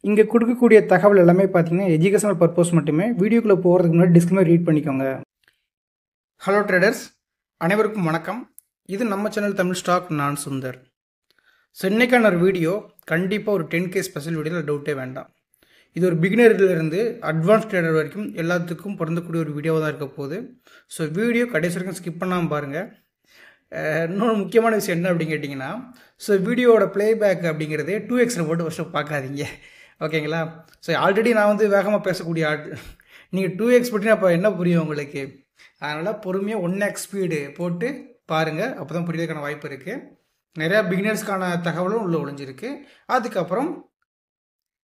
இங்கே கொடுக்கக்கூடிய தகவல் எல்லாமே பார்த்தீங்கன்னா எஜுகேஷனல் பர்பஸ் மட்டுமே. வீடியோக்குள்ளே போகிறதுக்கு முன்னாடி டிஸ்க்ளைமர் ரீட் பண்ணிக்கோங்க. ஹலோ ட்ரேடர்ஸ், அனைவருக்கும் வணக்கம். இது நம்ம சேனல் தமிழ் ஸ்டாக், நான் சுந்தர். ஸோ இன்றைக்கான ஒரு வீடியோ கண்டிப்பாக ஒரு 10K ஸ்பெஷல் வீடியோவில் டவுட்டே வேண்டாம். இது ஒரு பிகினர்லேருந்து அட்வான்ஸ் ட்ரேடர் வரைக்கும் எல்லாத்துக்கும் பொருந்தக்கூடிய ஒரு வீடியோவாக தான் இருக்க போகுது. ஸோ வீடியோ கடைசி வரைக்கும் ஸ்கிப் பண்ணாமல் பாருங்கள். இன்னொரு முக்கியமான விஷயம் என்ன அப்படின்னு கேட்டிங்கன்னா, ஸோ வீடியோவோட ப்ளேபேக் அப்படிங்கிறது 2x போட்டு ஃபஸ்ட்டு பார்க்காதீங்க, ஓகேங்களா? ஸோ ஆல்ரெடி நான் வந்து வேகமாக பேசக்கூடிய ஆள். நீங்கள் 2x போட்டிங்கன்னா அப்போ என்ன புரியும் உங்களுக்கு? அதனால் பொறுமையாக 1x ஸ்பீடு போட்டு பாருங்கள், அப்போ தான் புரியறதுக்கான வாய்ப்பு இருக்குது. நிறையா பிகினர்ஸ்க்கான தகவலும் உள்ளே ஒளிஞ்சிருக்கு. அதுக்கப்புறம்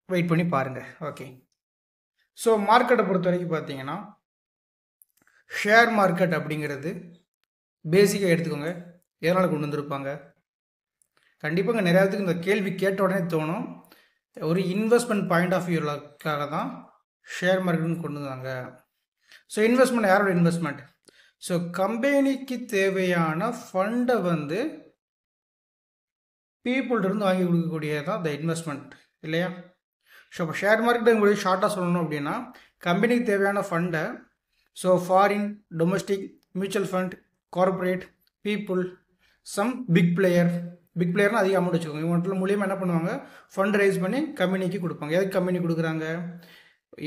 வெயிட் பண்ணி பாருங்கள், ஓகே? ஸோ மார்க்கெட்டை பொறுத்த வரைக்கும் பார்த்தீங்கன்னா, ஷேர் மார்க்கெட் அப்படிங்கிறது பேசிக்காக எடுத்துக்கோங்க. எதனால் கொண்டு வந்திருப்பாங்க? கண்டிப்பாக நிறையா பேருக்கு இந்த கேள்வி கேட்ட உடனே தோணும், ஒரு இன்வெஸ்ட்மெண்ட் பாயிண்ட் ஆஃப் வியூக்காக தான் ஷேர் மார்க்கெட்னு கொண்டு வந்தாங்க. ஸோ இன்வெஸ்ட்மெண்ட் யாரோட இன்வெஸ்ட்மெண்ட்? ஸோ கம்பெனிக்கு தேவையான ஃபண்டை வந்து பீப்புள்கிட்ட வாங்கி கொடுக்கக்கூடியதான் இந்த இன்வெஸ்ட்மெண்ட், இல்லையா? ஸோ இப்போ ஷேர் மார்க்கெட் உங்களுக்கு ஷார்ட்டாக சொல்லணும் அப்படின்னா, கம்பெனிக்கு தேவையான ஃபண்டை so foreign, domestic, mutual fund, corporate, people, some big பிளேயர்னால் அதிக அமௌண்ட் வச்சுக்கோங்க. இவங்க மூலியமாக என்ன பண்ணுவாங்க, ஃபண்ட் ரைஸ் பண்ணி கம்பெனிக்கு கொடுப்பாங்க. எதுக்கு கம்பெனி கொடுக்குறாங்க?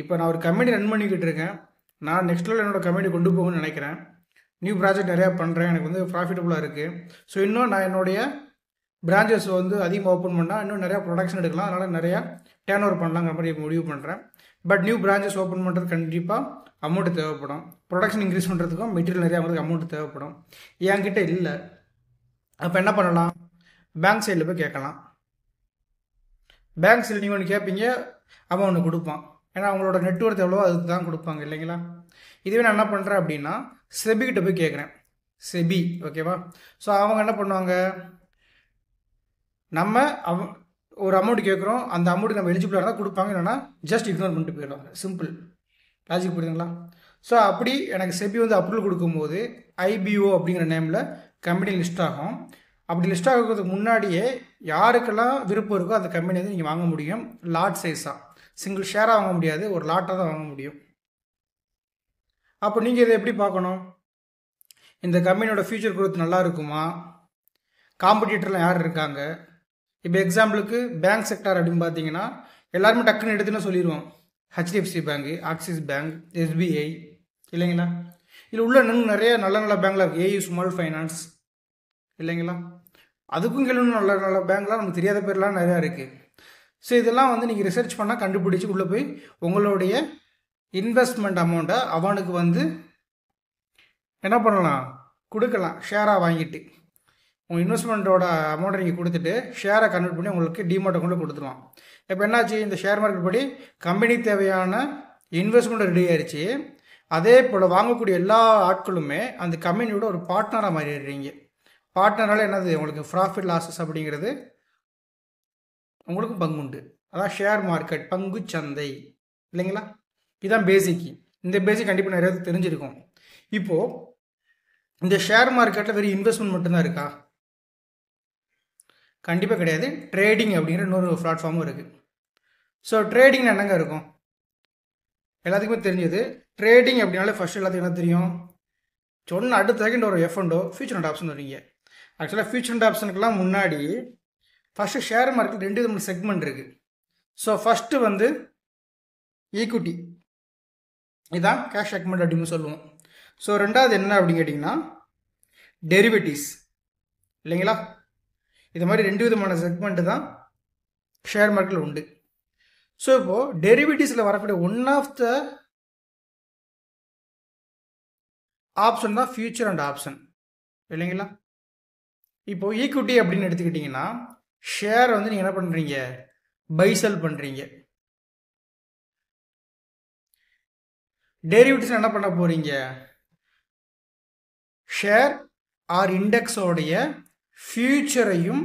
இப்போ நான் ஒரு கம்பெனி ரன் பண்ணிக்கிட்டு இருக்கேன், நான் நெக்ஸ்ட் லெவல் என்னோடய கம்பெனி கொண்டு போகணும்னு நினைக்கிறேன், நியூ ப்ராஜெக்ட் நிறையா பண்ணுறேன், எனக்கு வந்து ப்ராஃபிட்டபுளாக இருக்குது. ஸோ இன்னும் நான் என்னுடைய பிரான்ச்சஸ் வந்து அதிகமாக ஓப்பன் பண்ணால் இன்னும் நிறையா ப்ரொடக்ஷன் எடுக்கலாம், அதனால் நிறையா டேர்ன் ஓவர் பண்ணலாங்கிற மாதிரி முடிவு பண்ணுறேன். பட் நியூ பிரான்ச்சஸ் ஓப்பன் பண்ணுறது கண்டிப்பாக அமௌண்ட்டு தேவைப்படும். ப்ரொடக்ஷன் இன்க்ரீஸ் பண்ணுறதுக்கும் மெட்டீரியல் நிறையா அவங்களுக்கு அமௌண்ட்டு தேவைப்படும். என்கிட்ட இல்லை, அப்போ என்ன பண்ணலாம்? பேங்க் சைடில் போய் கேட்கலாம். பேங்க் சைடில் நீங்கள் ஒன்று கேட்பீங்க, அவன் ஒன்று கொடுப்பான். ஏன்னா அவங்களோட நெட்ஒர்க் எவ்வளோ அதுக்கு தான் கொடுப்பாங்க, இல்லைங்களா? இதுவே நான் என்ன பண்ணுறேன் அப்படின்னா, செபிக்கிட்ட போய் கேட்குறேன். செபி, ஓகேவா? ஸோ அவங்க என்ன பண்ணுவாங்க, நம்ம ஒரு அமௌண்ட் கேட்குறோம், அந்த அமௌண்ட் நம்ம எலிஜிபிளாக இருந்தால் கொடுப்பாங்க, இல்லைன்னா ஜஸ்ட் இக்னோர் பண்ணிட்டு போயிடுவாங்க. சிம்பிள் லாஜிக், புரியுதுங்களா? ஸோ அப்படி எனக்கு செபி வந்து அப்ரூவல் கொடுக்கும்போது ஐபிஓ அப்படிங்கிற நேமில் கம்பெனி லிஸ்ட் ஆகும். அப்படி லிஸ்ட் ஆகிறதுக்கு முன்னாடியே யாருக்கெல்லாம் விருப்பம் இருக்கோ அந்த கம்பெனி வந்து நீங்கள் வாங்க முடியும். லாட் சைஸாக, சிங்கிள் ஷேராக வாங்க முடியாது, ஒரு லாட்டாக தான் வாங்க முடியும். அப்போ நீங்கள் இதை எப்படி பார்க்கணும்? இந்த கம்பெனியோட ஃபியூச்சர் குரோத் நல்லா இருக்குமா? காம்படிட்டர்லாம் யார் இருக்காங்க? இப்போ எக்ஸாம்பிளுக்கு பேங்க் செக்டார் அப்படின்னு பார்த்தீங்கன்னா, எல்லாருமே டக்குன்னு எடுத்துன்னு சொல்லிடுவோம். HDFC bank, axis bank, SBI, இல்லைங்களா? இதில் உள்ள இன்னும் நிறைய நல்ல நல்ல பேங்க்லாம் இருக்குது. ஏயு ஸ்மால் ஃபைனான்ஸ், இல்லைங்களா? அதுக்கும் கீழே நல்ல நல்ல பேங்க்லாம் நமக்கு தெரியாத பேர்லாம் நிறையா இருக்குது. ஸோ இதெல்லாம் வந்து நீங்கள் ரிசர்ச் பண்ணால் கண்டுபிடிச்சி உள்ளே போய் உங்களுடைய இன்வெஸ்ட்மெண்ட் அமௌண்ட்டை அவனுக்கு வந்து என்ன பண்ணலாம், கொடுக்கலாம். ஷேராக வாங்கிட்டு உங்கள் இன்வெஸ்ட்மெண்ட்டோட அமௌண்ட்டை நீங்கள் கொடுத்துட்டு ஷேரை கன்வெர்ட் பண்ணி உங்களுக்கு டிமார்ட்டை கொண்டு கொடுத்துருவான். இப்போ என்னாச்சு, இந்த ஷேர் மார்க்கெட் படி கம்பெனிக்கு தேவையான இன்வெஸ்ட்மெண்ட் ரெடி ஆயிடுச்சு. அதே போல் வாங்கக்கூடிய எல்லா ஆட்களுமே அந்த கம்பெனியோட ஒரு பார்ட்னராக மாறிடுறீங்க. பார்ட்னரால் என்னது, உங்களுக்கு ப்ராஃபிட் லாஸஸ் அப்படிங்கிறது உங்களுக்கும் பங்கு உண்டு. அதான் ஷேர் மார்க்கெட், பங்கு சந்தை, இல்லைங்களா? இதுதான் பேசிக். இந்த பேசிக் கண்டிப்பாக நிறைய தெரிஞ்சிருக்கும். இப்போது இந்த ஷேர் மார்க்கெட்டில் வெறும் இன்வெஸ்ட்மெண்ட் மட்டும்தான் இருக்கா? கண்டிப்பாக கிடையாது. ட்ரேடிங் அப்படிங்கிற இன்னொரு பிளாட்ஃபார்மும் இருக்குது. ஸோ ட்ரேடிங் என்னங்க இருக்கும்? எல்லாத்துக்குமே தெரிஞ்சது. ட்ரேடிங் அப்படின்னாலே ஃபஸ்ட்டு எல்லாத்துக்கும் என்ன தெரியும்? சொன்ன அடுத்த செகண்ட் ஒரு எஃப்எண்டோ ஃபியூச்சர் அண்ட் ஆப்ஷன் வருவீங்க. ஆக்சுவலாக ஃபியூச்சர் அண்ட் ஆப்ஷனுக்கெல்லாம் முன்னாடி ஃபஸ்ட்டு ஷேர் மார்க்கெட் 2 விதமான செக்மெண்ட் இருக்குது. ஸோ ஃபஸ்ட்டு வந்து ஈக்விட்டி, இதுதான் கேஷ் செக்மெண்ட் அப்படின்னு சொல்லுவோம். ஸோ ரெண்டாவது என்ன அப்படின்னு கேட்டிங்கன்னா டெரிவேட்டிவ்ஸ், இல்லைங்களா? இது மாதிரி 2 விதமான செக்மெண்ட்டு தான் ஷேர் மார்க்கெட்டில் உண்டு. ஸோ இப்போது டெரிவேட்டிவ்ஸில் வரக்கூடிய ஒன் ஆஃப் த ஆப்ஷன் தான் ஃபியூச்சர் அண்ட் ஆப்ஷன், இல்லைங்களா? இப்போது ஈக்விட்டி அப்படின்னு எடுத்துக்கிட்டிங்கன்னா ஷேர் வந்து நீங்கள் என்ன பண்ணுறீங்க, பை செல் பண்ணுறீங்க. டெரிவேட்டிவ்ஸ் என்ன பண்ண போகிறீங்க, ஷேர் ஆர் இண்டெக்ஸோடைய ஃபியூச்சரையும்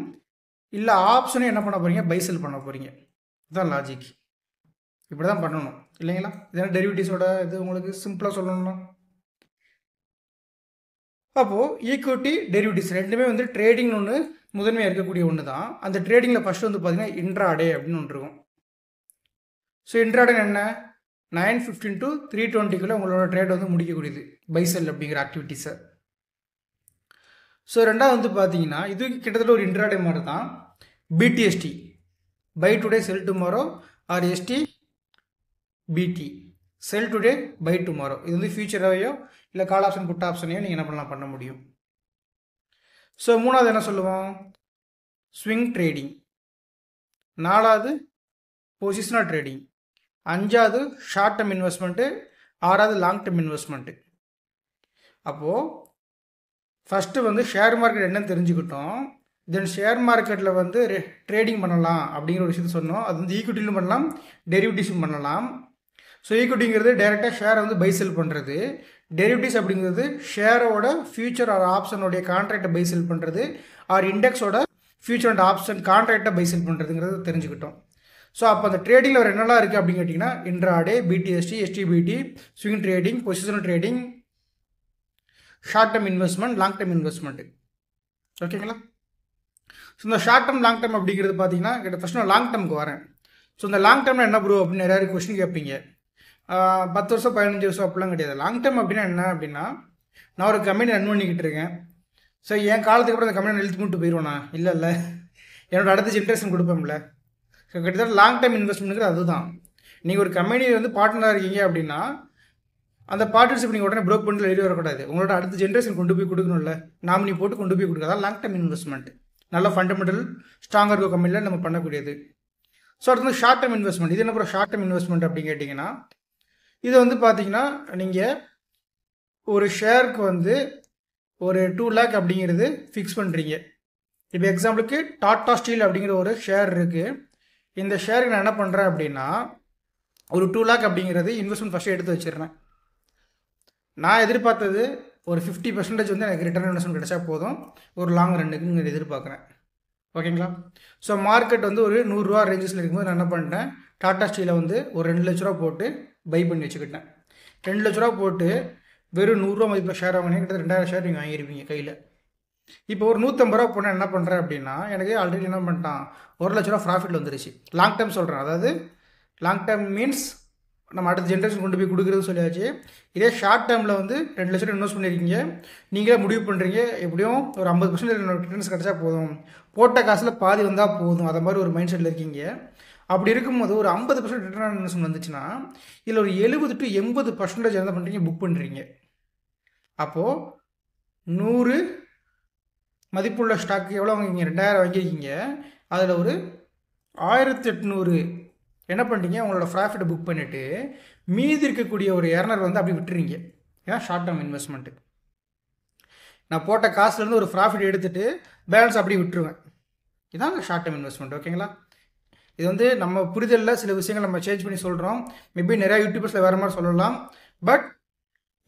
இல்லை ஆப்ஷனையும் என்ன பண்ண போகிறீங்க, பை செல் பண்ண போகிறீங்க. இதுதான் லாஜிக். இப்படி தான் பண்ணணும், இல்லைங்களா? இதெல்லாம் டெரிவேட்டிவ்ஸோட இது உங்களுக்கு சிம்பிளாக சொல்லணும்னா. அப்போது ஈக்விட்டி, டெரிவேட்டிவ்ஸ் ரெண்டுமே வந்து ட்ரேடிங்னு ஒன்று முதன்மையாக இருக்கக்கூடிய ஒன்று தான். அந்த ட்ரேடிங்கில் ஃபஸ்ட்டு வந்து பார்த்திங்கன்னா இன்ட்ராடே அப்படின்னு ஒன்று இருக்கும். ஸோ இன்ட்ராடே என்ன 9:15 to 3:20 உங்களோட ட்ரேட் வந்து முடிக்கக்கூடியது பை செல் அப்படிங்கிற ஆக்டிவிட்டீஸை. ஸோ ரெண்டாவது வந்து பார்த்தீங்கன்னா இது கிட்டத்தட்ட ஒரு இன்ட்ராடே மாதிரி தான். BTST buy today sell tomorrow or STBT sell today by tomorrow. இது வந்து ஃபியூச்சராகவோ இல்லை கால் ஆப்ஷன் புட் ஆப்ஷனையோ நீங்கள் என்ன பண்ணலாம் பண்ண முடியும். ஸோ மூணாவது என்ன சொல்லுவோம், ஸ்விங் ட்ரேடிங். நாலாவது பொசிஷனல் ட்ரேடிங். அஞ்சாவது ஷார்ட் டர்ம் இன்வெஸ்ட்மெண்ட்டு. ஆறாவது லாங் டர்ம் இன்வெஸ்ட்மெண்ட்டு. அப்போது ஃபஸ்ட்டு வந்து ஷேர் மார்க்கெட் என்னன்னு தெரிஞ்சுக்கிட்டோம். தென் ஷேர் மார்க்கெட்டில் வந்து ட்ரேடிங் பண்ணலாம் அப்படிங்கிற ஒரு விஷயத்த சொன்னோம். அது வந்து ஈக்விட்டிலும் பண்ணலாம், டெரிவேட்டிவ்ஸும் பண்ணலாம். ஸோ ஈக்விட்டிங்கிறது டைரெக்டாக ஷேரை வந்து பை செல் பண்ணுறது. டெரிவேட்டிவ்ஸ் அப்படிங்கிறது ஷேரோட ஃபியூச்சர் ஆர் ஆப்ஷனோடைய கான்ட்ராக்டை பை செல் பண்ணுறது, ஆர் இண்டெக்ஸோட ஃபியூச்சர் அண்ட் ஆப்ஷன் கான்ட்ராக்டை பை செல் பண்ணுறதுங்கிறது தெரிஞ்சுக்கிட்டோம். ஸோ அப்போ அந்த ட்ரேடிங்கில் ஒரு என்னெல்லாம் இருக்குது அப்படின்னு கேட்டிங்கன்னா intraday, BTST, STBT, swing trading, positional trading, short term investment, long term investment. ஓகேங்களா? ஸோ இந்த ஷார்ட் டர்ம் லாங் டர்ம் அப்படிங்கிறது பார்த்தீங்கன்னா ஃபஸ்ட் நான் லாங் டர்முக்கு வரேன். ஸோ இந்த லாங் டர்மில் என்ன ப்ரோ அப்படின்னு நிறைய கொஸ்டின் கேட்பீங்க. 10 வருஷம் 15 வருஷம் அப்படிலாம் கிடையாது. லாங் டர்ம் அப்படின்னா என்ன அப்படின்னா, நான் ஒரு கம்பெனி ரன் பண்ணிக்கிட்டு இருக்கேன். ஸோ என் காலத்துக்கு அப்புறம் அந்த கம்பெனி எழுத்து கொண்டு போயிடுவேண்ணா? இல்லை என்னோட அடுத்த ஜென்ரேஷன் கொடுப்பேன்ல. ஸோ கிட்டத்தட்ட லாங் டர்ம் இன்வெஸ்ட்மெண்ட்டுங்கிறது அதுதான். நீங்கள் ஒரு கம்பெனி வந்து பார்ட்னராக இருக்கீங்க அப்படின்னா அந்த பார்ட்னர்ஷிப் நீங்கள் உடனே ப்ரோக் பண்ணிட்டு வெளியே வரக்கூடாது. உங்களோட அடுத்த ஜென்ரேஷன் கொண்டு போய் கொடுக்கணும்ல, நாமினி போட்டு கொண்டு போய் கொடுக்குறதா லாங் டர்ம் இன்வெஸ்ட்மெண்ட். நல்ல ஃபண்டமெண்டல் ஸ்ட்ராங்காக இருக்க கம்பெனியில் நம்ம பண்ணக்கூடியது. ஸோ அடுத்து வந்து ஷார்ட் டர்ம் இன்வெஸ்ட்மெண்ட். இது என்ன ப்ரோ ஷார்ட் டர்ம் இன்வெஸ்ட்மெண்ட் அப்படின்னு கேட்டிங்கன்னா, இது வந்து பார்த்தீங்கன்னா நீங்கள் ஒரு ஷேருக்கு வந்து ஒரு 2 lakh அப்படிங்கிறது ஃபிக்ஸ் பண்ணுறீங்க. இப்போ எக்ஸாம்பிளுக்கு டாடா ஸ்டீல் அப்படிங்கிற ஒரு ஷேர் இருக்குது. இந்த ஷேருக்கு நான் என்ன பண்ணுறேன் அப்படின்னா ஒரு 2 lakh அப்படிங்கிறது இன்வெஸ்ட்மெண்ட் ஃபஸ்ட்டு எடுத்து வச்சிடுறேன். நான் எதிர்பார்த்தது ஒரு 50% வந்து எனக்கு ரிட்டர்ன் இன்வெஸ்ட்மெண்ட் கிடைச்சா போதும் ஒரு லாங் ரன்னுக்கு நீங்கள் எதிர்பார்க்குறேன். ஓகேங்களா? ஸோ மார்க்கெட் வந்து ஒரு 100 ரூபா ரேஞ்சஸில் இருக்கும்போது நான் என்ன பண்ணிட்டேன், டாடா ஸ்டீலை வந்து ஒரு 2 லட்ச ரூபா போட்டு பை பண்ணி வச்சுக்கிட்டேன். 2 லட்ச ரூபா போட்டு வெறும் 100 ரூபா மதிப்பில் ஷேர் வாங்கினீங்க, கிட்டத்தட்ட 2000 ஷேர் நீங்கள் வாங்கியிருப்பீங்க கையில். இப்போ ஒரு 150 ரூபா போனால் என்ன பண்ணுறேன் அப்படின்னா, எனக்கு ஆல்ரெடி என்ன பண்ணிட்டான், 1 லட்ச ரூபா ப்ராஃபிட்டில் வந்துருச்சு. லாங் டர்ம் சொல்கிறேன், அதாவது லாங் டர்ம் மீன்ஸ் நம்ம அடுத்த ஜென்ரேஷன் கொண்டு போய் கொடுக்குறது சொல்லியாச்சு. இதே ஷார்ட் டேர்மில் வந்து 2 லட்சம் இன்வெஸ்ட் பண்ணியிருக்கீங்க, நீங்களே முடிவு பண்ணுறீங்க எப்படியும் ஒரு 50% ரிட்டர்ன்ஸ் கிடச்சா போதும், போட்ட காசில் பாதி வந்தால் போதும், அதை மாதிரி ஒரு மைண்ட் செட்டில் இருக்கீங்க. அப்படி இருக்கும்போது ஒரு 50% ரிட்டர்ன் இன்வெஸ்ட்மெண்ட் வந்துச்சுன்னா இதில் ஒரு 70 to 80% என்ன பண்ணுறீங்க, புக் பண்ணுறீங்க. அப்போது 100 மதிப்புள்ள ஸ்டாக்கு எவ்வளோ வாங்கிங்க, 2000 வாங்கியிருக்கீங்க. அதில் ஒரு 1800 என்ன பண்ணுறீங்க, உங்களோட ப்ராஃபிட்டை புக் பண்ணிவிட்டு மீதி இருக்கக்கூடிய ஒரு 200 வந்து அப்படி விட்டுறீங்க. ஏன்னா ஷார்ட் டேர்ம் இன்வெஸ்ட்மெண்ட்டு. நான் போட்ட காசுலேருந்து ஒரு ப்ராஃபிட் எடுத்துகிட்டு பேலன்ஸ் அப்படி விட்டுருவேன். இதுதான் ஷார்ட் டேர்ம் இன்வெஸ்ட்மெண்ட். ஓகேங்களா? இது வந்து நம்ம புரிதலில் சில விஷயங்கள் நம்ம சேஞ்ச் பண்ணி சொல்கிறோம். மேபி நிறையா யூடியூபர்ஸில் வேறு மாதிரி சொல்லலாம், பட்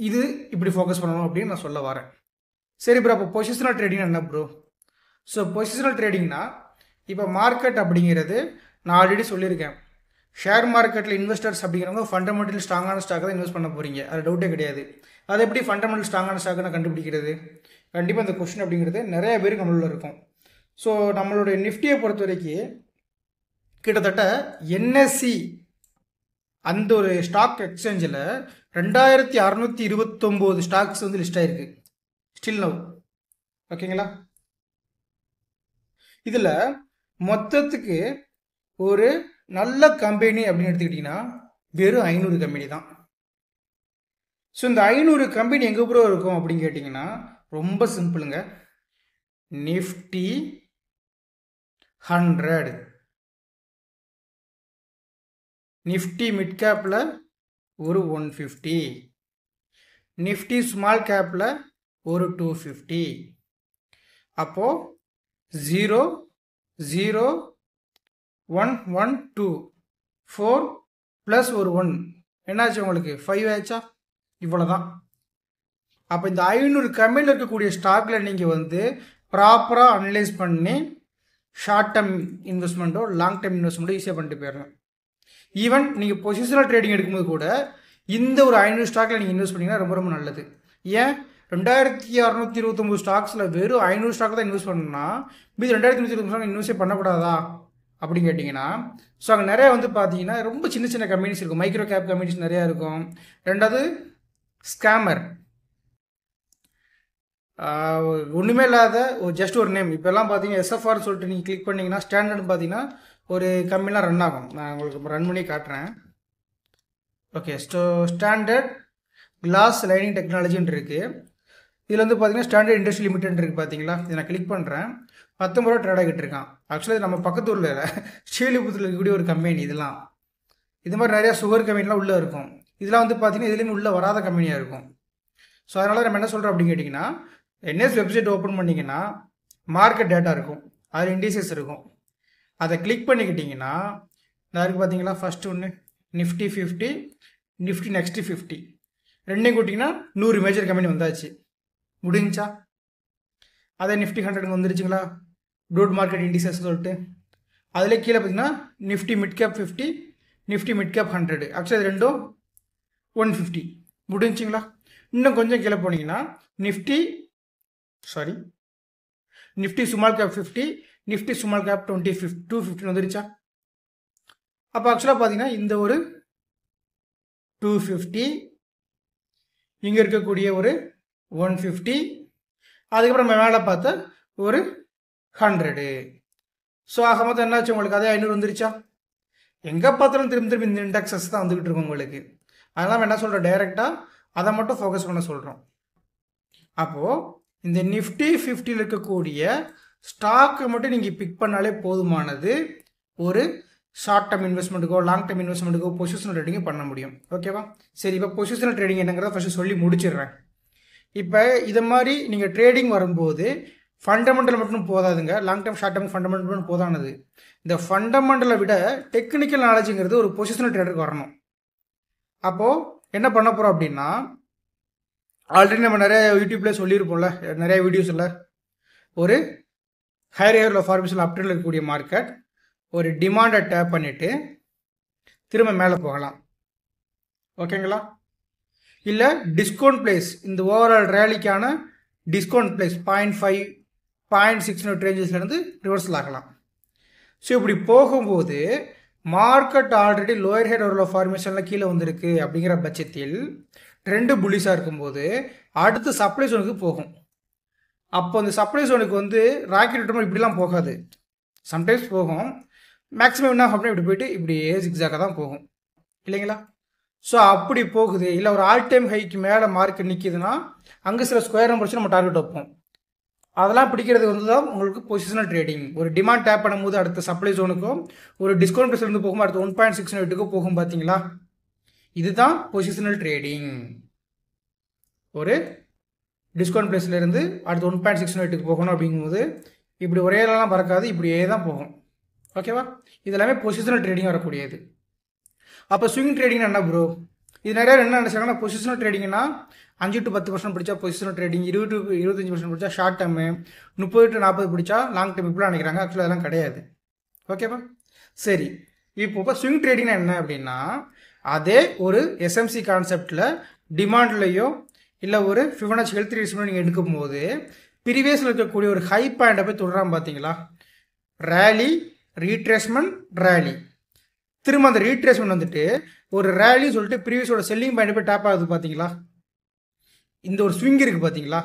இது இப்படி ஃபோக்கஸ் பண்ணணும் அப்படின்னு நான் சொல்ல வரேன். சரி ப்ரோ, அப்போ பொசிஷனல் ட்ரேடிங் என்ன ப்ரோ? ஸோ பொசிஷனல் ட்ரேடிங்னா இப்போ மார்க்கெட் அப்படிங்கிறது நான் ஆல்ரெடி சொல்லியிருக்கேன். ஷேர் மார்க்கெட்டில் இன்வெஸ்டர்ஸ் அப்படிங்கிறவங்க ஃபண்டமெண்டல் ஸ்ட்ராங்கான ஸ்டாக் தான் இன்வெஸ்ட் பண்ண போகிறீங்க, அது டவுட்டே கிடையாது. அது எப்படி ஃபண்டமெண்டல் ஸ்ட்ராங்கான ஸ்டாக்கை நான் கண்டுபிடிக்கிறது? கண்டிப்பாக இந்த கொஸ்டின் அப்படிங்கிறது நிறைய பேருக்கு நம்மளில் இருக்கும். ஸோ நம்மளுடைய நிஃப்டியை பொறுத்த வரைக்கும் கிட்டத்தட்ட என்எஸ்சி அந்த ஒரு ஸ்டாக் எக்ஸ்சேஞ்சில் 2629 ஸ்டாக்ஸ் வந்து லிஸ்ட் ஆகிருக்கு ஸ்டில் நவ். ஓகேங்களா? இதில் மொத்தத்துக்கு ஒரு நல்ல கம்பெனி அப்படின்னு எடுத்துக்கிட்டிங்கன்னா வெறும் 500 கம்பெனி தான். ஸோ இந்த 500 கம்பெனி எங்கே ப்ரோ இருக்கும் அப்படின்னு கேட்டிங்கன்னா ரொம்ப சிம்பிளுங்க. நிஃப்டி 100, நிஃப்டி மிட் கேப்பில் ஒரு 150, நிஃப்டி ஸ்மால் கேப்பில் ஒரு 250. அப்போது 0 0 1 1 2 4 ப்ளஸ் ஒரு 1 என்னாச்சு உங்களுக்கு 5 ஆச்சா? இவ்வளோ தான். அப்போ இந்த 500 கம்பெனியில் இருக்கக்கூடிய ஸ்டாக்கில் நீங்கள் வந்து ப்ராப்பராக அனலைஸ் பண்ணி ஷார்ட் டேர்ம் இன்வெஸ்ட்மெண்ட்டோ லாங் டேர்ம் இன்வெஸ்ட்மெண்ட்டோ ஈஸியாக பண்ணிட்டு போயிடலாம். ஈவன் நீங்கள் பொசிஷனல் ட்ரேடிங் எடுக்கும்போது கூட இந்த ஒரு 500 ஸ்டாக்கில் நீங்கள் இன்வெஸ்ட் பண்ணிங்கன்னா ரொம்ப ரொம்ப நல்லது. ஏன் 2629 ஸ்டாக்ஸில் வெறும் 500 ஸ்டாக் தான் இன்வெஸ்ட் பண்ணணும்னா மீது 2320 ஸ்டாக் இன்வெஸ்ட் பண்ணக்கூடாதா? அப்படின்னு கேட்டிங்கன்னா, ஸோ அங்கே நிறையா வந்து பார்த்தீங்கன்னா ரொம்ப சின்ன சின்ன கம்பெனிஸ் இருக்கும், மைக்ரோ கேப் கம்பெனிஸ் நிறையா இருக்கும். ரெண்டாவது ஸ்கேமர், ஒன்றுமே இல்லாத ஜஸ்ட் ஒரு நேம். இப்போல்லாம் பார்த்தீங்கன்னா எஸ்எஃப்ஆர் சொல்லிட்டு நீங்கள் கிளிக் பண்ணிங்கன்னா ஸ்டாண்டர்ட்னு பார்த்தீங்கன்னா ஒரு கம்பெனிலாம் ரன் ஆகும். நான் உங்களுக்கு ரன் பண்ணி காட்டுறேன். ஓகே, ஸ்டாண்டர்ட் கிளாஸ் லைனிங் டெக்னாலஜின்னு இருக்குது. இதில் வந்து பார்த்தீங்கன்னா ஸ்டாண்டர்ட் இண்டஸ்ட்ரி லிமிடெட் இருக்குது பார்த்தீங்களா. இதை நான் கிளிக் பண்ணுறேன். 19 ரூபா ட்ரேட் ஆகிட்டு இருக்கான். ஆக்சுவலாக நம்ம பக்கத்து ஊரில் இல்லை, ஸ்ரீலிபுரத்தில் இருக்கக்கூடிய ஒரு கம்பெனி. இதெல்லாம் இது மாதிரி நிறையா சுகர் கம்பெனிலாம் உள்ளே இருக்கும். இதெல்லாம் வந்து பார்த்தீங்கன்னா இதுலேயுமே உள்ளே வராத கம்பெனியாக இருக்கும். ஸோ அதனால் நம்ம என்ன சொல்கிறோம் அப்படின்னு கேட்டிங்கன்னா, என்எஸ் வெப்சைட் ஓப்பன் பண்ணிங்கன்னா மார்க்கெட் டேட்டா இருக்கும், அதில் இண்டிசஸ் இருக்கும். அதை கிளிக் பண்ணிக்கிட்டிங்கன்னா இருக்குது பார்த்தீங்களா. ஃபஸ்ட்டு ஒன்று நிஃப்டி 50, நிஃப்டி நெக்ஸ்ட்டு 50, ரெண்டையும் கூட்டிங்கன்னா 100 மேஜர் கம்பெனி வந்தாச்சு. முடிஞ்சா அதே நிஃப்டி 100 வந்துருச்சுங்களா, ப்ரூட் மார்க்கெட் இண்டிசஸ் சொல்லிட்டு. அதில் கீழே பார்த்தீங்கன்னா Nifty mid cap 50, Nifty mid cap 100. Actually அது ரெண்டும் 150 முடிஞ்சுங்களா. இன்னும் கொஞ்சம் கீழே போனீங்கன்னா Nifty small cap 50, Nifty small cap 250 வந்துருச்சா. அப்போ ஆக்சுவலாக பார்த்தீங்கன்னா இந்த ஒரு 250, இங்கே இருக்கக்கூடிய ஒரு 150, அதுக்கப்புறம் நம்ம மேலே பார்த்தா ஒரு 100. ஸோ ஆக மொத்தம் என்னாச்சு உங்களுக்கு, அதே 500 வந்துருச்சா. எங்கே பார்த்தாலும் திரும்ப இந்த இண்டெக்ஸஸ் தான் வந்துக்கிட்டு இருக்கும் உங்களுக்கு. அதெல்லாம் என்ன சொல்கிறோம், டைரெக்டாக அதை மட்டும் ஃபோக்கஸ் பண்ண சொல்கிறோம். அப்போது இந்த நிஃப்டி 50 இருக்கக்கூடிய ஸ்டாக்கை மட்டும் நீங்கள் பிக் பண்ணாலே போதுமானது, ஒரு ஷார்ட் டர்ம் இன்வெஸ்ட்மெண்ட்டுக்கோ லாங் டர்ம் இன்வெஸ்ட்மெண்ட்டுக்கோ பொசிஷனல் ட்ரேடிங்கை பண்ண முடியும். ஓகேவா. சரி, இப்போ பொசிஷனல் ட்ரேடிங் என்னங்கிறத ஃபஸ்ட்டு சொல்லி முடிச்சிடுறேன். இப்போ இதை மாதிரி நீங்கள் ட்ரேடிங் வரும்போது ஃபண்டமெண்டல் மட்டும் போதாதுங்க, long term short term fundamental மட்டும் போதானது. இந்த ஃபண்டமெண்டலை விட டெக்னிக்கல் நாலேஜுங்கிறது ஒரு பொசிஷனல் ட்ரேடருக்கு வரணும். அப்போது என்ன பண்ண போகிறோம் அப்படின்னா, ஆல்ரெடி நம்ம நிறைய யூடியூப்லேயே சொல்லியிருப்போம்ல, நிறைய வீடியோஸில் ஒரு ஹையர் ஃபார்மேஷன் அப்ட்ரெண்டில் இருக்கக்கூடிய மார்க்கெட் ஒரு டிமாண்டை டேப் பண்ணிவிட்டு திரும்ப மேலே போகலாம். ஓகேங்களா. இல்லை டிஸ்கவுண்ட் ப்ளேஸ், இந்த ஓவரால் ரேலிக்கான டிஸ்கவுண்ட் ப்ளேஸ் 0.5, 0.6 ரேஞ்சஸ்லேருந்து ரிவர்சல் ஆகலாம். ஸோ இப்படி போகும்போது மார்க்கெட் ஆல்ரெடி லோயர் ஹெட் ஒரு ஃபார்மேஷனில் கீழே வந்திருக்கு அப்படிங்கிற பட்சத்தில் ட்ரெண்டு புல்லிஷாக இருக்கும்போது அடுத்து சப்ளை ஜோனுக்கு போகும். அப்போ அந்த சப்ளை ஜோனுக்கு வந்து ராக்கெட் ரிட்டர்ன் இப்படிலாம் போகாது, சம்டைம்ஸ் போகும். மேக்ஸிமம் என்ன அப்படின்னா இப்படி போயிட்டு இப்படியே ஜிக்ஸாக தான் போகும் இல்லைங்களா. ஸோ அப்படி போகுது. இல்லை ஒரு ஆல் டைம் ஹைக்கு மேலே மார்க்கெட் நிற்கிதுன்னா அங்கே சில ஸ்கொயர் நம்பர் வச்சு நம்ம டார்கெட் வைப்போம். அதெல்லாம் பிடிக்கிறது வந்து தான் உங்களுக்கு பொசிஷனல் ட்ரேடிங். ஒரு டிமாண்ட் டேப் பண்ணும்போது அடுத்த சப்ளை ஜோனுக்கும் ஒரு டிஸ்கவுண்ட் ப்ரைஸ்லேருந்து போகும் அடுத்த 1.68க்கும் போகும் பார்த்தீங்களா. இதுதான் பொசிஷனல் ட்ரேடிங். ஒரு டிஸ்கவுண்ட் ப்ரைஸ்லேருந்து அடுத்த 1.68க்கு போகணும் அப்படிங்கும்போது இப்படி ஒரே நாளாக பறக்காது, இப்படியே தான் போகும். ஓகேவா. இதெல்லாமே பொசிஷனல் ட்ரேடிங் வரக்கூடியது. அப்போ ஸ்விங் ட்ரேடிங் என்ன ப்ரோ, இது நிறைய என்ன நினச்சாங்கன்னா பொசிஷனல் ட்ரேடிங்னா 5 to 10% பிடிச்சா பொசிஷனல் ட்ரேடிங், 20 to 25% பிடிச்சா ஷார்ட் டேர்மு, 30 to 40 பிடிச்சா லாங் டேர்ம் இப்படிலாம் நினைக்கிறாங்க. ஆக்சுவலாக அதெல்லாம் கிடையாது. ஓகேவா. சரி, இப்போ ஸ்விங் ட்ரேடிங்னா என்ன அப்படின்னா, அதே ஒரு எஸ்எம்சி கான்செப்டில் டிமாண்ட்லேயோ இல்லை ஒரு ஃபிபனாச்சி ஹெல்த் ரீசனோ நீங்கள் எடுக்கும்போது ப்ரீவியஸில் இருக்கக்கூடிய ஒரு ஹை பாயிண்டை போய் தொடராமல் பார்த்தீங்களா, ரேலி ரீட்ரேஸ்மெண்ட் ரேலி, திரும்ப அந்த ரீட்ரேஸ்மெண்ட் வந்துட்டு ஒரு ரேலின்னு சொல்லிட்டு ப்ரீவியஸோட செல்லிங் பாயிண்ட் போய் டேப் ஆகுது பார்த்தீங்களா. இந்த ஒரு ஸ்விங் இருக்குது பார்த்தீங்களா,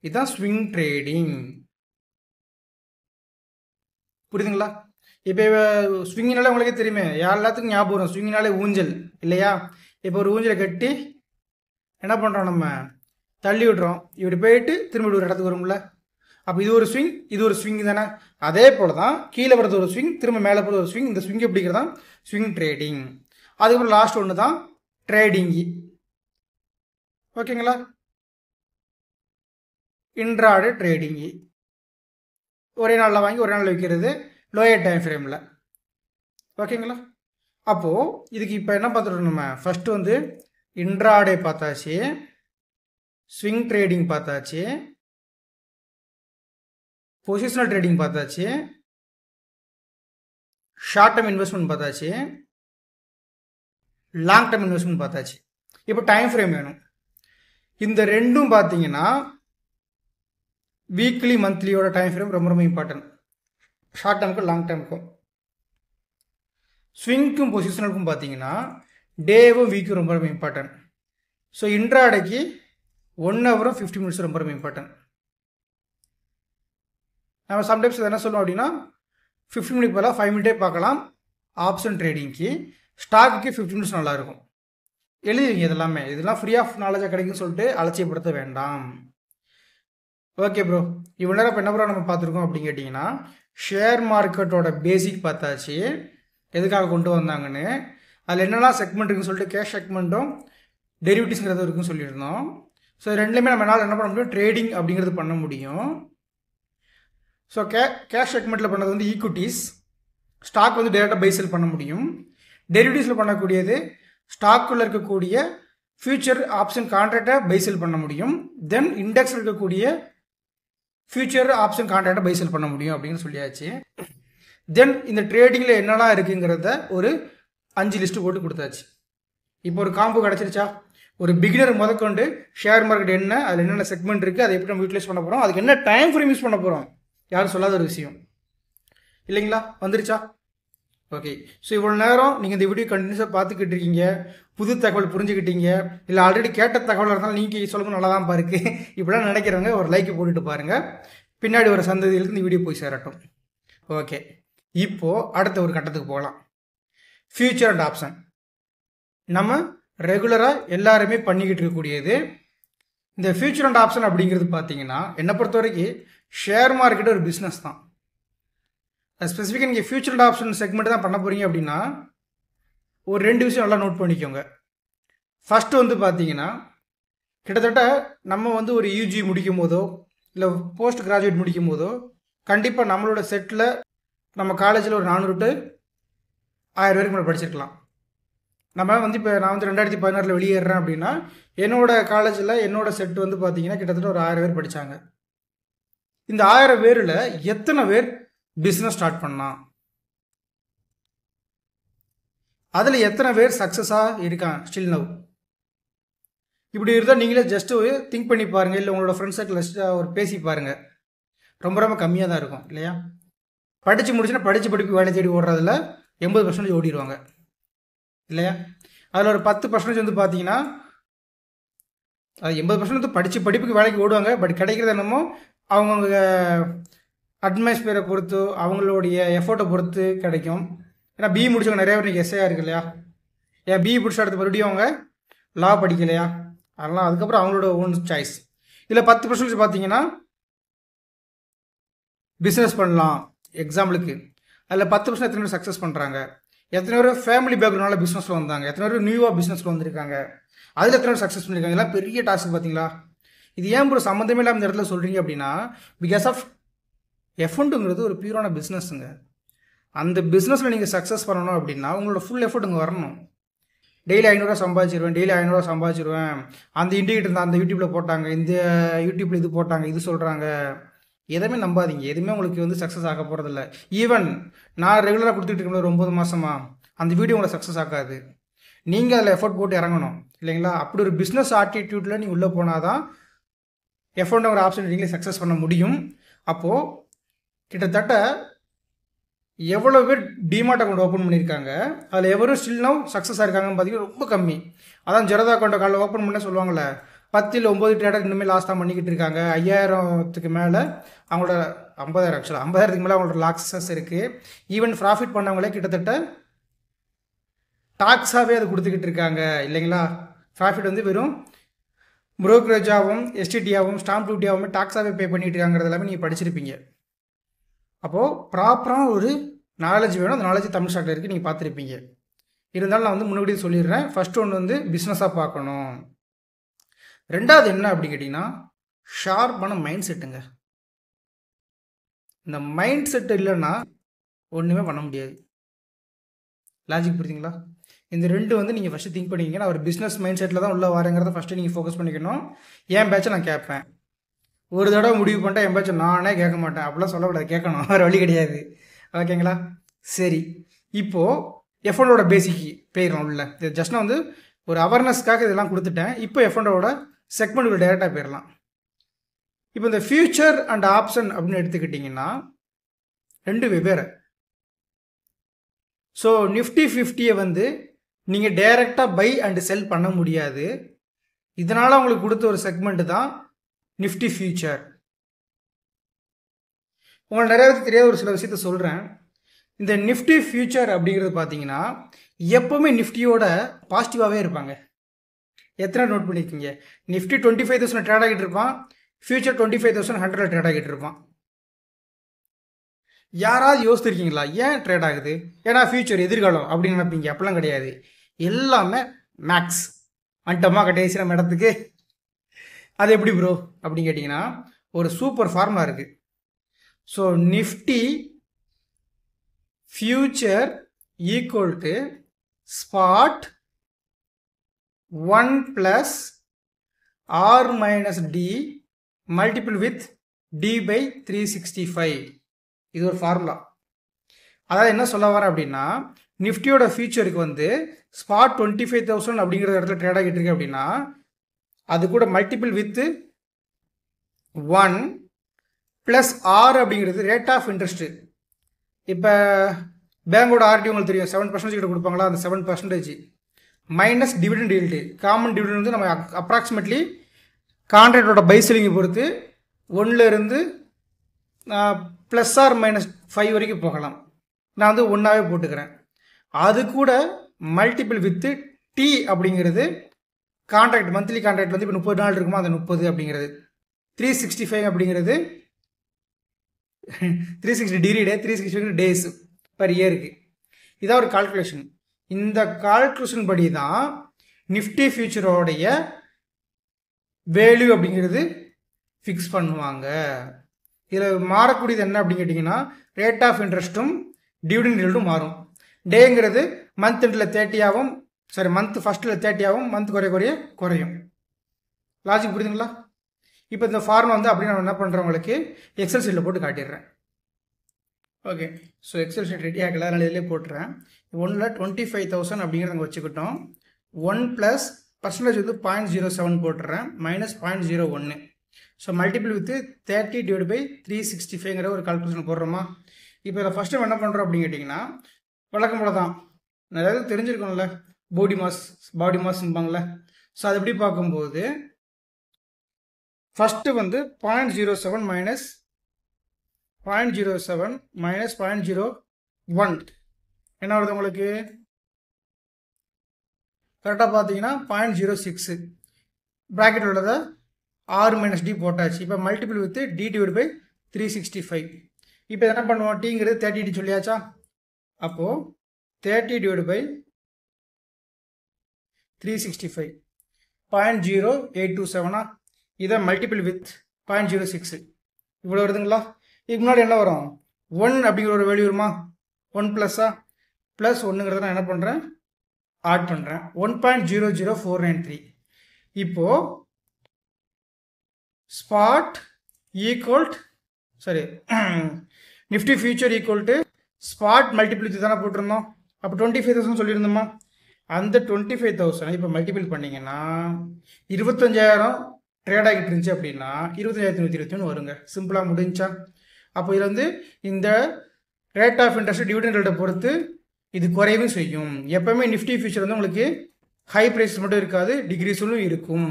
இதுதான் ஸ்விங் ட்ரேடிங். புரியுதுங்களா. இப்போ ஸ்விங்கினாலே உங்களுக்கே தெரியுமே, எல்லாத்துக்கும் ஞாபகம் வரும், ஸ்விங்கினாலே ஊஞ்சல் இல்லையா. இப்போ ஒரு ஊஞ்சலை கட்டி என்ன பண்ணுறோம், நம்ம தள்ளி விடுறோம், இப்படி போயிட்டு திரும்ப ஒரு இடத்துக்கு வரும்ல. அப்போ இது ஒரு ஸ்விங், இது ஒரு ஸ்விங் தானே. அதே போல் தான் கீழே வரது ஒரு ஸ்விங், திரும்ப மேலே போகிறது ஒரு ஸ்விங். இந்த ஸ்விங் எப்படிங்கிறது தான் ஸ்விங் ட்ரேடிங். அதுக்கப்புறம் லாஸ்ட் ஒன்று தான் ட்ரேடிங்கு. ஓகேங்களா. இன்ட்ராடே ட்ரேடிங்கு ஒரே நாளில் வாங்கி ஒரே நாளில் விற்கிறது, லோயர் டைம் ஃப்ரேமில். ஓகேங்களா. அப்போது இதுக்கு இப்போ என்ன பார்த்துட்டோம், நம்ம ஃபஸ்ட்டு வந்து இன்ட்ராடே பார்த்தாச்சு, ஸ்விங் ட்ரேடிங் பார்த்தாச்சு, பொசிஷனல் ட்ரேடிங் பார்த்தாச்சு, ஷார்ட் டர்ம் இன்வெஸ்ட்மெண்ட் பார்த்தாச்சு, லாங் டர்ம் இன்வெஸ்ட்மெண்ட் பார்த்தாச்சு. இப்போ டைம் ஃப்ரேம் வேணும். இந்த ரெண்டும் பார்த்தீங்கன்னா வீக்லி மந்த்லியோட டைம் ஃப்ரேம் ரொம்ப ரொம்ப இம்பார்ட்டன்ட், ஷார்ட் டேர்முக்கும் லாங் டேர்முக்கும். ஸ்விங்க்கும் பொசிஷனலுக்கும் பார்த்தீங்கன்னா டேவும் வீக்கும் ரொம்ப ரொம்ப இம்பார்ட்டன்ட். ஸோ இன்ட்ராடேக்கு 1 ஹவரும் 50 மினிட்ஸ் ரொம்ப ரொம்ப இம்பார்ட்டன்ட். நம்ம சம்டைம்ஸ் என்ன சொல்லுவோம் அப்படின்னா 15 மினிட் பதிலாக 5 மினிட்டே பார்க்கலாம். ஆப்ஷன் ட்ரேடிங்க்கு ஸ்டாக்குக்கு 15 மினிட்ஸ் நல்லாயிருக்கும். எழுதிங்க இதெல்லாம் ஃப்ரீ ஆஃப் நாலேஜாக கிடைக்குன்னு சொல்லிட்டு அலட்சியப்படுத்த வேண்டாம். ஓகே ப்ரோ, இவ்வளோ நேரம் இப்போ என்ன ப்ரோ நம்ம பார்த்துருக்கோம் அப்படின்னு கேட்டிங்கன்னா ஷேர் மார்க்கெட்டோட பேசிக் பார்த்தாச்சு, எதுக்காக கொண்டு வந்தாங்கன்னு. அதில் என்னெல்லாம் செக்மெண்ட் இருக்குன்னு சொல்லிட்டு கேஷ் செக்மெண்ட்டும் டெரிவேட்டிவ்ஸ்ங்கிறது இருக்குன்னு சொல்லியிருந்தோம். ஸோ ரெண்டுலேயுமே நம்ம என்ன பண்ண முடியும், ட்ரேடிங் அப்படிங்கிறது பண்ண முடியும். ஸோ கேஷ் செக்மெண்ட்டில் பண்ணது வந்து ஈக்விட்டிஸ், ஸ்டாக் வந்து டேரெக்டாக பை செல் பண்ண முடியும். டெரிவேட்டிவ்ஸில் பண்ணக்கூடியது ஸ்டாக்குள்ளே இருக்கக்கூடிய ஃபியூச்சர் ஆப்ஷன் கான்ட்ராக்டை பை செல் பண்ண முடியும். தென் இண்டெக்ஸில் இருக்கக்கூடிய ஃபியூச்சர் ஆப்ஷன் கான்ட்ராக்டை பை செல் பண்ண முடியும் அப்படின்னு சொல்லியாச்சு. தென் இந்த ட்ரேடிங்கில் என்னெல்லாம் இருக்குங்கிறத ஒரு 5 லிஸ்ட்டு போட்டு கொடுத்தாச்சு. இப்போ ஒரு காம்போ கிடச்சிருச்சா? ஒரு பிகினர் முதற்கொண்டு ஷேர் மார்க்கெட் என்ன, அதில் என்னென்ன செக்மெண்ட் இருக்குது, அதை எப்படி நம்ம யூட்டிலைஸ் பண்ண போகிறோம், அதுக்கு என்ன டைம் ஃப்ரேம் யூஸ் பண்ண போகிறோம், யாரும் சொல்லாத ஒரு விஷயம் இல்லைங்களா? வந்துருச்சா? ஓகே. ஸோ இவ்வளோ நேரம் நீங்கள் இந்த வீடியோ கண்டினியூஸாக பார்த்துக்கிட்டு இருக்கீங்க, புது தகவல் புரிஞ்சுக்கிட்டீங்க, இல்லை ஆல்ரெடி கேட்ட தகவல் இருந்தாலும் நீங்கள் சொல்லுங்கள் நல்லா தான் பாருக்கு. இப்படிலாம் நினைக்கிறவங்க ஒரு லைக் போட்டுட்டு பாருங்கள், பின்னாடி ஒரு சந்ததியிலுக்கு இந்த வீடியோ போய் சேரட்டும். ஓகே, இப்போது அடுத்த ஒரு கட்டத்துக்கு போகலாம். ஃபியூச்சர் அண்ட் ஆப்ஷன் நம்ம ரெகுலராக எல்லாருமே பண்ணிக்கிட்டு இருக்கக்கூடியது. இந்த ஃபியூச்சர் அண்ட் ஆப்ஷன் அப்படிங்கிறது பார்த்தீங்கன்னா என்னை பொறுத்த வரைக்கும் ஷேர் மார்க்கெட் ஒரு பிஸ்னஸ் தான். ஸ்பெசிஃபிக்காக நீங்கள் ஃபியூச்சர் அண்ட் ஆப்ஷன் செக்மெண்ட் தான் பண்ண போகிறீங்க அப்படின்னா ஒரு 2 விஷயம் நல்லா நோட் பண்ணிக்கோங்க. ஃபஸ்ட்டு வந்து பார்த்தீங்கன்னா கிட்டத்தட்ட நம்ம வந்து ஒரு யூஜி முடிக்கும் போதோ இல்லை போஸ்ட் கிராஜுவேட் முடிக்கும் போதோ கண்டிப்பாக நம்மளோட செட்டில் நம்ம காலேஜில் ஒரு 400 to 1000 பேருக்கு மேலே படிச்சிருக்கலாம். நம்ம வந்து இப்போ நான் வந்து 2016 வெளியேறேன் அப்படின்னா என்னோடய காலேஜில் என்னோடய செட் வந்து பார்த்தீங்கன்னா கிட்டத்தட்ட ஒரு 1000 பேர் படித்தாங்க. இந்த 1000 பேரில் எத்தனை பேர் பிஸ்னஸ் ஸ்டார்ட் பண்ணான், அதில் எத்தனை பேர் சக்ஸஸாக இருக்கான் ஸ்டில் நவ்? இப்படி இருந்தால் நீங்களே ஜஸ்ட்டு திங்க் பண்ணி பாருங்கள், இல்லை உங்களோட ஃப்ரெண்ட்ஸ் சர்க்கிள் ஒரு பேசி பாருங்கள். ரொம்ப ரொம்ப கம்மியாக தான் இருக்கும் இல்லையா? படித்து முடிச்சுன்னா படிப்பு வேலை தேடி ஓடுறதில் 80% ஓடிடுவாங்க இல்லையா? அதில் ஒரு 10% வந்து பார்த்தீங்கன்னா அது 80% வந்து படிப்புக்கு வேலைக்கு ஓடுவாங்க. பட் கிடைக்கிறது என்னமோ அவங்கவுங்க அட்மாஸ்பியரை பொறுத்து அவங்களுடைய எஃபோர்ட்டை பொறுத்து கிடைக்கும். ஏன்னா பிஇ முடிச்சவங்க நிறைய பேர் இன்றைக்கி எஸ்ஐயாக இருக்கு இல்லையா? ஏன் பிஇ முடிச்ச அடுத்த மறுபடியும் அவங்க லா படிக்கலையா? அதெல்லாம் அதுக்கப்புறம் அவங்களோட ஓன் சாய்ஸ். இதில் 10% பார்த்தீங்கன்னா பிஸ்னஸ் பண்ணலாம் எக்ஸாம்பிளுக்கு. அதில் 10% எத்தனை பேர் சக்ஸஸ் பண்ணுறாங்க, எத்தனை பேர் ஃபேமிலி பேக்ரவுண்டால பிஸ்னஸில் வந்தாங்க, எத்தனை பேர் நியூவாக பிஸ்னஸில் வந்திருக்காங்க, அதில் எத்தனை பேர் சக்ஸஸ் பண்ணியிருக்காங்க. இதெல்லாம் பெரிய டாஸ்க் பார்த்தீங்களா? இது ஏன் ஒரு சம்மந்தமே இல்லாமல் இந்த இடத்துல சொல்கிறீங்க அப்படின்னா பிகாஸ் ஆஃப் எஃபர்ட்டுங்கிறது ஒரு பியூரான பிஸ்னஸுங்க. அந்த பிஸ்னஸில் நீங்கள் சக்ஸஸ் பண்ணணும் அப்படின்னா உங்களோட ஃபுல் எஃபர்ட் இங்கே வரணும். டெய்லி 500 சம்பாதிச்சிருவேன், டெய்லி 500 சம்பாதிச்சிருவேன், அந்த இண்டிகேட்டர் இருந்தால் அந்த யூடியூப்பில் போட்டாங்க, இந்த யூடியூப்பில் இது போட்டாங்க, இது சொல்கிறாங்க, எதுவுமே நம்பாதீங்க. எதுவுமே உங்களுக்கு வந்து சக்ஸஸ் ஆக போகிறதில்ல. ஈவன் நான் ரெகுலராக கொடுத்துட்டு இருக்கேன் 9 மாதமா, அந்த வீடியோ உங்களை சக்ஸஸ் ஆகாது. நீங்கள் அதில் எஃபோர்ட் போட்டு இறங்கணும் இல்லைங்களா? அப்படி ஒரு பிஸ்னஸ் ஆட்டிடியூட்டில் நீங்கள் உள்ளே போனால் தான் எஃபோர்ட் ஒரு ஆப்ஷன் நீங்களே சக்ஸஸ் பண்ண முடியும். அப்போது கிட்டத்தட்ட எவ்வளோ பேர் டிமார்ட் அக்கௌண்ட் ஓப்பன் பண்ணியிருக்காங்க, அதில் எவரும் ஸ்டில் நவ் சக்ஸஸாக இருக்காங்கன்னு பார்த்தீங்கன்னா ரொம்ப கம்மி. அதான் ஜெரதா அக்கௌண்ட்டை காலையில் ஓப்பன் பண்ண சொல்லுவாங்கள்ல, 10 இல்லை 9 ட்ரேடர் இன்னுமே லாஸ்ட் தான் பண்ணிக்கிட்டு இருக்காங்க. 5000க்கு மேலே அவங்களோட 50,000 ஆக்சுவலாக 50,000க்கு மேலே அவங்களோட லாக்ஸஸ் இருக்குது. ஈவன் ப்ராஃபிட் பண்ணவங்களே கிட்டத்தட்ட டாக்ஸாகவே அது கொடுத்துக்கிட்டு இருக்காங்க இல்லைங்களா? ப்ராஃபிட் வந்து வெறும் புரோக்கரேஜாகவும் எஸ்டிடியாகவும் ஸ்டாம்ப் டியூட்டியாகவும் டாக்ஸாகவே பே பண்ணிட்டு இருக்காங்கிறது எல்லாமே நீங்கள் படிச்சிருப்பீங்க. அப்போது ப்ராப்பரான ஒரு நாலேஜ் வேணும். அந்த நாலேஜ் தமிழ் ஸ்டாக்ல இருக்குது, நீங்கள் பார்த்துருப்பீங்க. இருந்தாலும் நான் வந்து முன்னாடி சொல்லிடுறேன். ஃபஸ்ட்டு ஒன்று வந்து பிஸ்னஸாக பார்க்கணும். ரெண்டாவது என்ன அப்படி கேட்டிங்கன்னா ஷார்ப்பான மைண்ட் செட்டுங்க. இந்த மைண்ட் செட்டு இல்லைன்னா ஒன்றுமே பண்ண முடியாது. லாஜிக் புரியுதுங்களா? இந்த ரெண்டு வந்து நீங்கள் ஃபஸ்ட்டு திங்க் பண்ணிக்கிங்க. நான் ஒரு பிஸ்னஸ் மைண்ட் செட்டில் தான் உள்ளே வரேங்கிறத ஃபஸ்ட்டு நீங்கள் ஃபோக்கஸ் பண்ணிக்கணும். என் பேட்சை நான் கேட்பேன். ஒரு தடவை முடிவு பண்ணிட்டேன் என் பேட்சை நானே கேட்க மாட்டேன். அப்படிலாம் சொல்லக்கூடாது, கேட்கணும், வேறு வழி கிடையாது. ஓகேங்களா? சரி, இப்போது எஃப்எண்டோட பேசிக்கு போயிடலாம் உள்ள. இது ஜஸ்ட் நான் வந்து ஒரு அவேர்னஸ்க்காக இதெல்லாம் கொடுத்துட்டேன். இப்போ எஃப்எண்டோட செக்மெண்ட்டுக்கு டேரெக்டாக போயிடலாம். இப்போ இந்த ஃபியூச்சர் அண்ட் ஆப்ஷன் அப்படின்னு எடுத்துக்கிட்டிங்கன்னா ரெண்டு வெவ்வேறு. ஸோ நிஃப்டி 50 வந்து நீங்கள் டைரெக்டாக பை அண்ட் செல் பண்ண முடியாது. இதனால் உங்களுக்கு கொடுத்த ஒரு செக்மெண்ட் தான் நிஃப்டி ஃபியூச்சர். உங்களுக்கு நிறைய பேருக்கு தெரியாத ஒரு சில விஷயத்த சொல்கிறேன். இந்த நிஃப்டி ஃபியூச்சர் அப்படிங்கிறது பார்த்தீங்கன்னா எப்போவுமே நிஃப்டியோட பாசிட்டிவாகவே இருப்பாங்க. எத்தனை நோட் பண்ணியிருக்கீங்க? நிஃப்டி 25,000 ட்ரேட் ஆகிட்டு இருப்பான், ஃபியூச்சர் 25,100 ட்ரேட் ஆகிட்டு இருப்பான். யாராவது யோசிச்சிருக்கீங்களா ஏன் ட்ரேட் ஆகுது? ஏன்னா ஃபியூச்சர் எதிர்காலம் அப்படின்னு நினைப்பீங்க. அப்படிலாம் கிடையாது. எல்லாமே மேக்ஸ் வந்துட்டோமா கடைசி நம்ம இடத்துக்கு. அது எப்படி ப்ரோ அப்படின்னு கேட்டிங்கன்னா ஒரு சூப்பர் ஃபார்முலா இருக்குது. So Nifty future equal to spot 1 + R - D multiple with D by 365. இது ஒரு ஃபார்முலா. அதாவது என்ன சொல்ல வரேன் அப்படின்னா நிஃப்டியோட ஃபியூச்சருக்கு வந்து ஸ்பாட் 25,000 அப்படிங்கிற இடத்துல ட்ரேட் ஆகிட்டு இருக்கு அப்படின்னா அது கூட மல்டிபிள் வித் 1 + R அப்படிங்கிறது ரேட் ஆஃப் இன்ட்ரெஸ்ட். இப்போ பேங்கோட ஆர்டி உங்களுக்கு தெரியும் 7% கிட்ட கொடுப்பாங்களா, அந்த 7% minus dividend yield. Common dividend வந்து நம்ம அப்ராக்சிமேட்லி கான்ட்ராக்டோட பை செல்லிங்கை பொறுத்து 1 இருந்து +or-5 வரைக்கும் போகலாம். நான் வந்து 1ஆகவே போட்டுக்கிறேன். அது கூட மல்டிபிள் வித்து டி அப்படிங்கிறது கான்ட்ராக்ட், மந்த்லி கான்ட்ராக்ட் வந்து இப்போ 30 நாள் இருக்குமா, அந்த 30 அப்படிங்கிறது 365 அப்படிங்கிறது 360 டிகிரி டே, 365 டேஸ் பர் இயருக்கு. இதான் ஒரு கால்குலேஷன். இந்த கால்குலேஷன் படி தான் நிஃப்டி ஃபியூச்சரோடைய வேல்யூ அப்படிங்கிறது ஃபிக்ஸ் பண்ணுவாங்க. இதில் மாறக்கூடியது என்ன அப்படின்னு கேட்டிங்கன்னா ரேட் ஆஃப் இன்ட்ரெஸ்ட்டும் டிவிடெண்ட் ஈல்டும் மாறும். டேங்கிறது மந்த் எண்டில் 30ஆகவும் மந்த் ஃபஸ்ட்டில் 30ஆகவும் மந்த் குறையும். லாஜிக் புரியுதுங்களா? இப்போ இந்த ஃபார்முலா வந்து அப்படி நான் என்ன பண்ணுறவங்களுக்கு எக்ஸல் ஷீட்டில் போட்டு காட்டிடுறேன். Okay, so excel sheet ready ஆகலை, அதனால் இதிலே போட்டுறேன். 1ல் 25,000 அப்படிங்கிறத அங்கே வச்சுக்கிட்டோம். 1 + பர்சன்டேஜ் வந்து 0.07 போட்டுறேன், -0.01. So multiple with 30 divide by 365 ஒரு கால்குலேஷன் போடுறோமா. இப்போ இதில் ஃபஸ்ட்டு என்ன பண்ணுறோம் அப்படின்னு கேட்டிங்கன்னா வழக்கம் போல தான் நிறைய தெரிஞ்சிருக்கணும்ல, பாடி மாஸ்ம்பாங்களே. ஸோ அது எப்படி பார்க்கும்போது ஃபஸ்ட்டு வந்து 0.07 மைனஸ் 0.01 என்ன வருது உங்களுக்கு? கரெக்டாக பார்த்தீங்கன்னா 0.06 ப்ராக்கெட் உள்ளதை R - D போட்டாச்சு. இப்போ multiple with D divide by 365. இப்போ என்ன பண்ணுவோம்? டீங்கிறது 30 சொல்லியாச்சா? அப்போது 30 டிவைட் பை 365 0.0827. இதை மல்டிபிள் வித் 0.06 இவ்வளோ வருதுங்களா? இதுக்கு முன்னாடி என்ன வரும்? 1 அப்படிங்கிற ஒரு வேல்யூ வருமா? 1 +ஆ +1ங்கிறத நான் என்ன பண்ணுறேன்? ஆட் பண்ணுறேன். 1.00493. இப்போது spot Nifty future equal to spot multiple with தானே போட்டிருந்தோம். அப்போ 25,000 சொல்லியிருந்தோமா? அந்த 25,000 இப்போ மல்டிபிள் பண்ணிங்கன்னா 25,000 ட்ரேட் ஆகிட்டு இருந்துச்சு அப்படின்னா 25,121 வருங்க. சிம்பிளாக முடிஞ்சா? அப்போ இதில் வந்து இந்த ரேட் ஆஃப் இன்ட்ரெஸ்ட் டிவிடெண்ட் ரேட்டை பொறுத்து இது குறையவும் செய்யும். எப்போவுமே நிஃப்டி ஃபியூச்சர் வந்து உங்களுக்கு ஹை ப்ரைஸ் மட்டும் இருக்காது, டிகிரிஸும் இருக்கும்.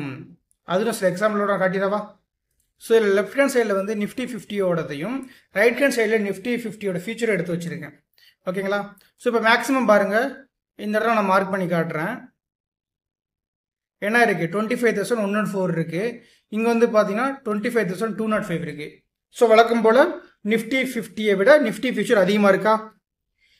அது நான் சில எக்ஸாம்பிளோட காட்டிடவா? ஸோ இதில் லெஃப்ட் ஹேண்ட் சைடில் வந்து நிஃப்டி 50யோடதையும் ரைட் ஹேண்ட் சைடில் நிஃப்டி 50யோட ஃபியூச்சரை எடுத்து வச்சுருக்கேன். ஓகேங்களா? ஸோ இப்போ மேக்ஸிமம் பாருங்கள், இந்த இடத்துல நான் மார்க் பண்ணி காட்டுறேன். என்ன இருக்குது? 25,104 இருக்குது. இங்கே வந்து பார்த்தீங்கன்னா 25,205 இருக்குது. ஸோ வழக்கம் போல் நிஃப்டி 50யை விட நிஃப்டி ஃபியூச்சர் அதிகமாக இருக்கா?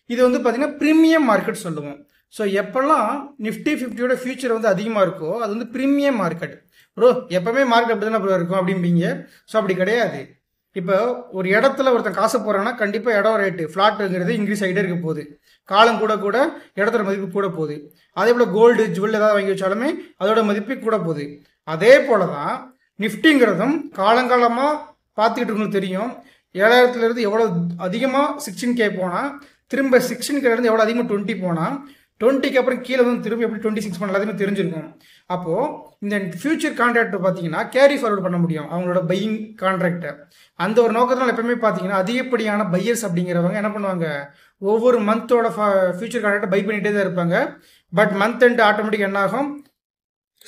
இது வந்து பார்த்தீங்கன்னா ப்ரீமியம் மார்க்கெட் சொல்லுவோம். ஸோ எப்போல்லாம் நிஃப்டி 50யோட ஃபியூச்சர் வந்து அதிகமாக இருக்கோ அது வந்து ப்ரீமியம் மார்க்கெட். ப்ரோ எப்போவுமே மார்க்கெட் அப்படி தானே ப்ரோ இருக்கும் அப்படிம்பீங்க. ஸோ அப்படி கிடையாது. இப்போ ஒரு இடத்துல ஒருத்தன் காசு போகிறான்னா கண்டிப்பாக இடம் ரேட்டு ஃப்ளாட்டுங்கிறது இன்க்ரீஸ் ஆகிட்டே இருக்க போகுது. காலம் கூட இடத்தோட மதிப்பு கூட போகுது. அதே போல் கோல்டு ஜுவல் ஏதாவது வாங்கி வச்சாலுமே அதோட மதிப்பு கூட போகுது. அதே போல தான் நிஃப்டிங்கிறதும் காலங்காலமாக பார்த்துக்கிட்டு உங்களுக்கு தெரியும். 7,000லேருந்து எவ்வளோ அதிகமாக 16K போனால் திரும்ப 16K எவ்வளோ அதிகமாக 20 போனால் 20க்கு அப்புறம் கீழே வந்து திரும்பி எப்படி 26 பண்ண எல்லாத்தையுமே தெரிஞ்சிருக்கும். அப்போது இந்த ஃபியூச்சர் கான்ட்ராக்ட் பார்த்தீங்கன்னா கேரி ஃபார்வர்ட் பண்ண முடியும் அவங்களோட பையிங் கான்ட்ராக்டை. அந்த ஒரு நோக்கத்தினால எப்பவுமே பார்த்தீங்கன்னா அதிகப்படியான பையர்ஸ் அப்படிங்கிறவங்க என்ன பண்ணுவாங்க, ஒவ்வொரு மந்தோட ஃபியூச்சர் கான்ட்ராக்டை பை பண்ணிகிட்டே தான் இருப்பாங்க. பட் மந்த் எண்ட் ஆட்டோமேட்டிக் என்ன ஆகும்,